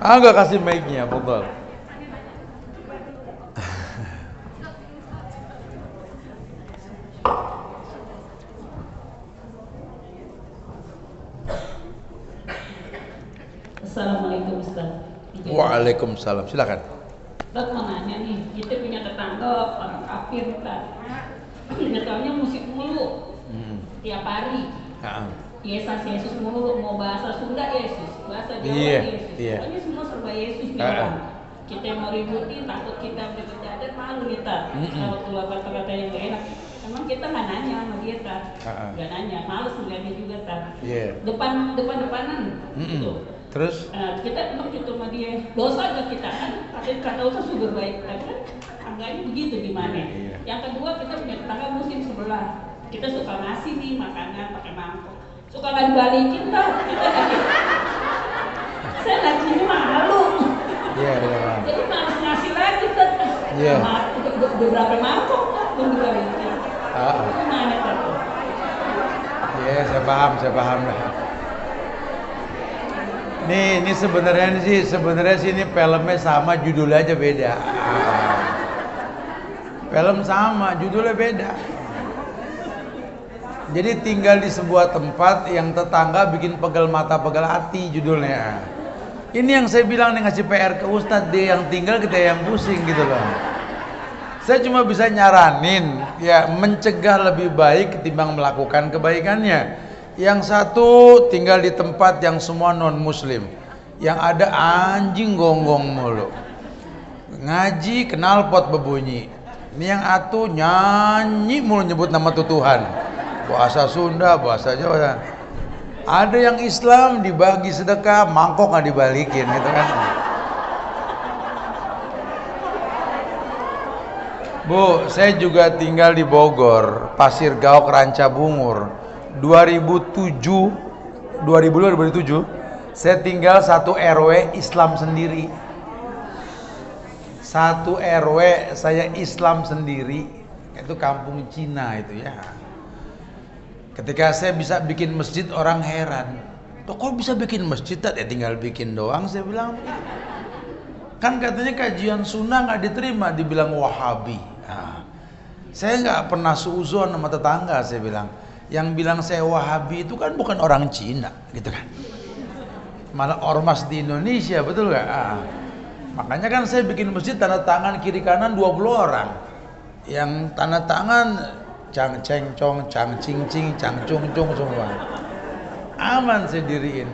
Enggak kasih mic-nya, betul. Assalamualaikum Ustaz. Waalaikumsalam, silakan. Ustaz mau nanya nih, kita punya tetangga orang kafir Ustaz. Nyetelnya musik mulu, tiap hari. Yesus mulu, mau bahasa Sunda Yesus, bahasa Jawa Yesus. Pokoknya semua serba Yesus nih Pak. Kita mau ributin, takut kita bercanda, malu kita. Kalau keluar kata-kata yang gak enak. Emang kita nggak nanya sama dia Tad, nggak nanya, males ngeliatnya juga Tad. Depan-depanan gitu. Terus? Kita emang gitu sama dia, dosa gak kita kan? Kata Ustaz super baik, tapi kan tangganya begitu gimana? Yang kedua kita punya tetangga muslim sebelah, kita suka ngasih nih makanan pakai mangkok, suka nggak dibalikin Tad, kita ngasih. Saya ngasihnya malu. Jadi malas ngasih lagi Tad. Beberapa mangkok Tad belum dibalikin. Gimana Tad? Ya, saya paham lah. Ini sebenarnya sih ini filmnya sama, judulnya aja beda. Film sama, judulnya beda. Jadi tinggal di sebuah tempat yang tetangga bikin pegel mata pegel hati judulnya. Ini yang saya bilang nih, ngasih PR ke Ustadz, dia yang tinggal kita yang pusing gitu loh. Saya cuma bisa nyaranin, ya mencegah lebih baik ketimbang melakukan kebaikannya. Yang satu tinggal di tempat yang semua non muslim, yang ada anjing gonggong mulu, ngaji knalpot berbunyi. Ini yang atu nyanyi mulu nyebut nama Tuhan, bahasa Sunda, bahasa Jawa. Ada yang Islam dibagi sedekah, mangkok nggak dibalikin gitu kan. Bu, saya juga tinggal di Bogor, Pasir Gaok, Ranca Bungur. 2007, saya tinggal satu RW Islam sendiri. Satu RW saya Islam sendiri, itu kampung Cina itu ya. Ketika saya bisa bikin masjid, orang heran. Kok bisa bikin masjid? Ya tinggal bikin doang, saya bilang begitu. Kan katanya kajian sunnah nggak diterima, dibilang Wahabi. Nah, saya nggak pernah suuzon sama tetangga, saya bilang. Yang bilang saya Wahabi itu kan bukan orang Cina, gitu kan. Malah ormas di Indonesia, betul nggak? Makanya kan saya bikin masjid tanda tangan kiri kanan 20 orang. Yang tanda tangan Cang Ceng Cong, Cang Cing Cing, Cang Cung Cung semua. Aman saya diriin.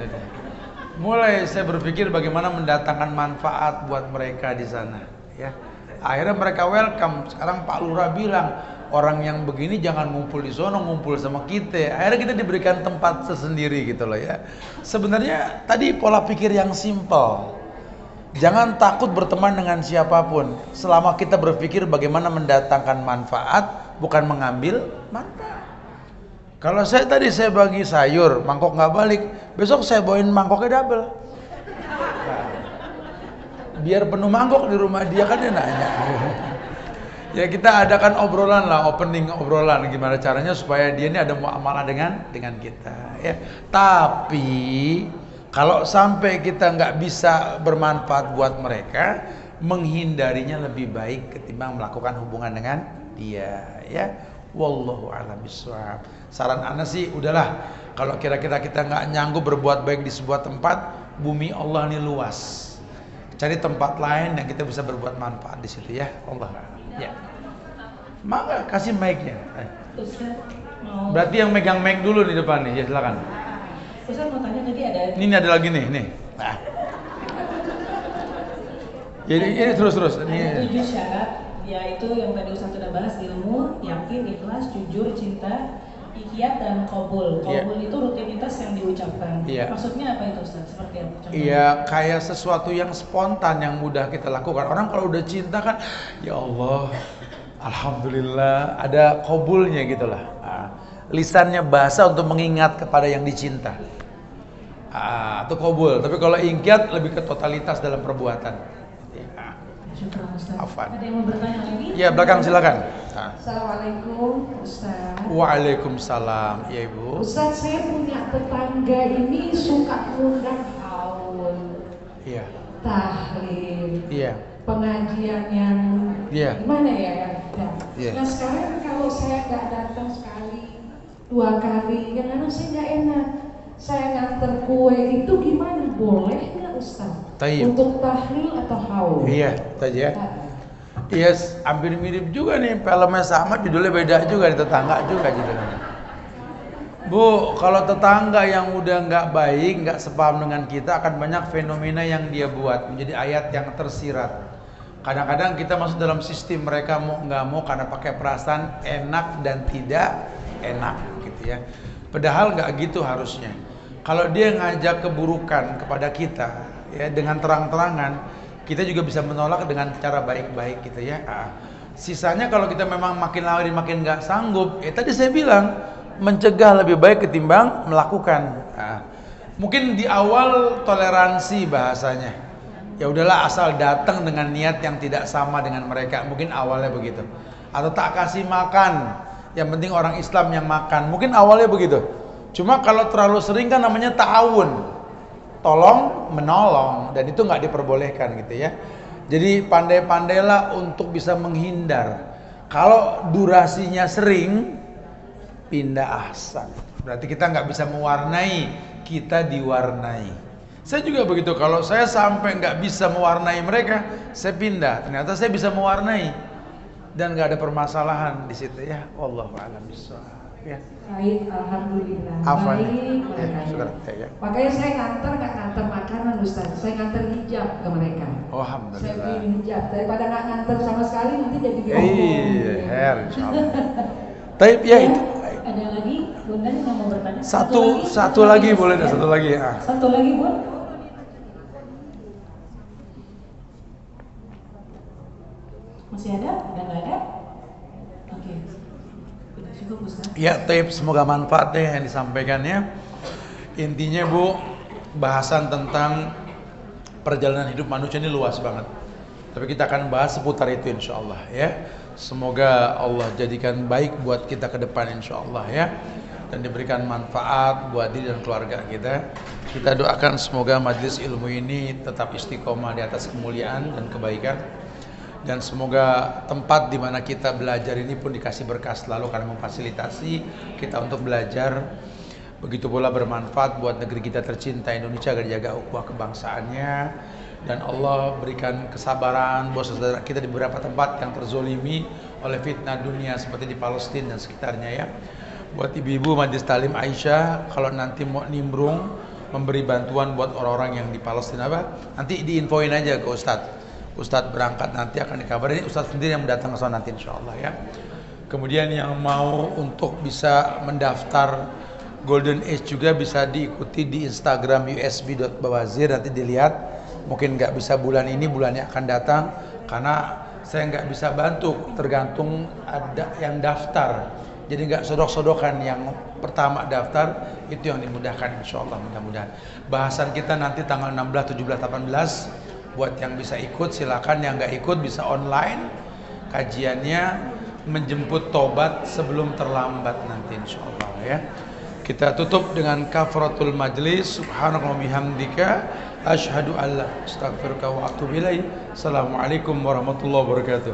Mulai saya berpikir bagaimana mendatangkan manfaat buat mereka di sana, ya. Akhirnya mereka welcome. Sekarang Pak Lurah bilang, orang yang begini jangan ngumpul di sono, ngumpul sama kita. Akhirnya kita diberikan tempat sendiri gitu loh ya. Sebenarnya tadi pola pikir yang simpel. Jangan takut berteman dengan siapapun selama kita berpikir bagaimana mendatangkan manfaat, bukan mengambil manfaat. Kalau saya tadi saya bagi sayur, mangkok nggak balik, besok saya bawain mangkoknya double. Biar penuh mangkok di rumah dia, kan dia nanya. Ya kita adakan obrolan lah, opening obrolan gimana caranya supaya dia ini ada muamalah dengan kita ya. Tapi kalau sampai kita nggak bisa bermanfaat buat mereka, menghindarinya lebih baik ketimbang melakukan hubungan dengan dia ya. Wallahu a'lam bishawab. Saran ana sih udahlah, kalau kira-kira kita nggak nyanggup berbuat baik di sebuah tempat, bumi Allah ini luas. Cari tempat lain yang kita bisa berbuat manfaat di situ ya. Allah. Ya. Maka kasih mic-nya. Berarti yang megang mic dulu di depan nih, ya silakan. Ustaz mau tanya tadi ada. Ini ada lagi nih. Nah. Jadi ini terus. Ada 7 syarat, yaitu yang tadi Ustaz sudah bahas, ilmu, yakin, ikhlas, jujur, cinta, ikhtiar dan qabul. Qabul itu rutinitas yang diucapkan. Maksudnya apa itu Ustaz? Seperti apa? Iya, kayak sesuatu yang spontan yang mudah kita lakukan. Orang kalau udah cinta kan, ya Allah, alhamdulillah, ada qabulnya gitulah. Lisannya basah untuk mengingat kepada yang dicinta. Itu qabul. Tapi kalau ingkiat lebih ke totalitas dalam perbuatan. Syukur Ustaz. Afwan. Ada yang mau bertanya lagi? Ya, belakang silakan. Assalamualaikum Ustaz. Waalaikumsalam, ya Ibu. Ustaz, saya punya tetangga ini suka ngundang haul, Iya. tahlil, Iya. pengajian yang gimana ya? Nah sekarang kalau saya nggak datang sekali, 2 kali, kadang-kadang saya nggak enak. Saya nganter kue itu gimana? Boleh nggak Ustaz? Tayyib. Untuk tahlil atau haul? Iya, tadi ya. Iya, hampir mirip juga nih, filmnya sama, judulnya beda juga, di tetangga juga judulnya. Bu, kalau tetangga yang udah nggak baik, nggak sepaham dengan kita, akan banyak fenomena yang dia buat menjadi ayat yang tersirat. Kadang-kadang kita masuk dalam sistem mereka mau nggak mau karena pakai perasaan enak dan tidak enak, gitu ya. Padahal nggak gitu harusnya. Kalau dia ngajak keburukan kepada kita, ya dengan terang-terangan, kita juga bisa menolak dengan cara baik-baik gitu ya. Sisanya kalau kita memang makin lama makin nggak sanggup, tadi saya bilang mencegah lebih baik ketimbang melakukan. Mungkin di awal toleransi bahasanya, ya udahlah asal datang dengan niat yang tidak sama dengan mereka, mungkin awalnya begitu. Atau tak kasih makan, yang penting orang Islam yang makan, mungkin awalnya begitu. Cuma kalau terlalu sering kan namanya ta'awun, tolong menolong, dan itu nggak diperbolehkan gitu ya. Jadi pandai-pandailah untuk bisa menghindar. Kalau durasinya sering, pindah ahsan. Berarti kita nggak bisa mewarnai, kita diwarnai. Saya juga begitu, kalau saya sampai nggak bisa mewarnai mereka, saya pindah. Ternyata saya bisa mewarnai dan nggak ada permasalahan di situ ya. Wallahu a'lam bishawab. Ya. Baik, alhamdulillah. Afan. Baik. Makanya saya nggak nganter makanan Ustaz. Saya nganter hijab ke mereka. Oh, alhamdulillah. Saya beli hijab daripada nggak nganter sama sekali, nanti jadi iya, insyaallah. Taib ya itu. Ada lagi Bunda yang mau bertanya? Satu lagi boleh dah, satu lagi ya. Satu lagi, Bu. Masih ada? Ada nggak ada? Oke. Sudah cukup, Ustaz. Ya, taib, semoga manfaat deh yang disampaikannya. Intinya Bu, bahasan tentang perjalanan hidup manusia ini luas banget. Tapi kita akan bahas seputar itu insyaallah ya. Semoga Allah jadikan baik buat kita ke depan insyaallah ya, dan diberikan manfaat buat diri dan keluarga kita. Kita doakan semoga majelis ilmu ini tetap istiqomah di atas kemuliaan dan kebaikan, dan semoga tempat di mana kita belajar ini pun dikasih berkah selalu karena memfasilitasi kita untuk belajar. Begitu pula bermanfaat buat negeri kita tercinta Indonesia agar jaga ukhuwah kebangsaannya. Dan Allah berikan kesabaran buat saudara kita di beberapa tempat yang terzolimi oleh fitnah dunia seperti di Palestina dan sekitarnya ya. Buat ibu-ibu Majelis Talim Aisyah, kalau nanti mau nimbrung memberi bantuan buat orang-orang yang di Palestina nanti diinfoin aja ke Ustadz. Ustadz berangkat nanti akan dikabarin, Ustadz sendiri yang datang ke sana nanti insyaallah ya. Kemudian yang mau untuk bisa mendaftar Golden Age juga bisa diikuti di Instagram usb.bawazir, nanti dilihat. Mungkin nggak bisa bulan ini, bulannya akan datang, karena saya nggak bisa bantu, tergantung ada yang daftar. Jadi nggak sodok-sodokan, yang pertama daftar itu yang dimudahkan insyaallah, mudah-mudahan. Bahasan kita nanti tanggal 16, 17, 18. Buat yang bisa ikut silakan, yang nggak ikut bisa online. Kajiannya menjemput tobat sebelum terlambat nanti insyaallah ya. Kita tutup dengan kafaratul majlis. Subhanallah bihamdika asyhadu an la ilaha illa anta astaghfiruka wa atubu ilaik. Assalamualaikum warahmatullahi wabarakatuh.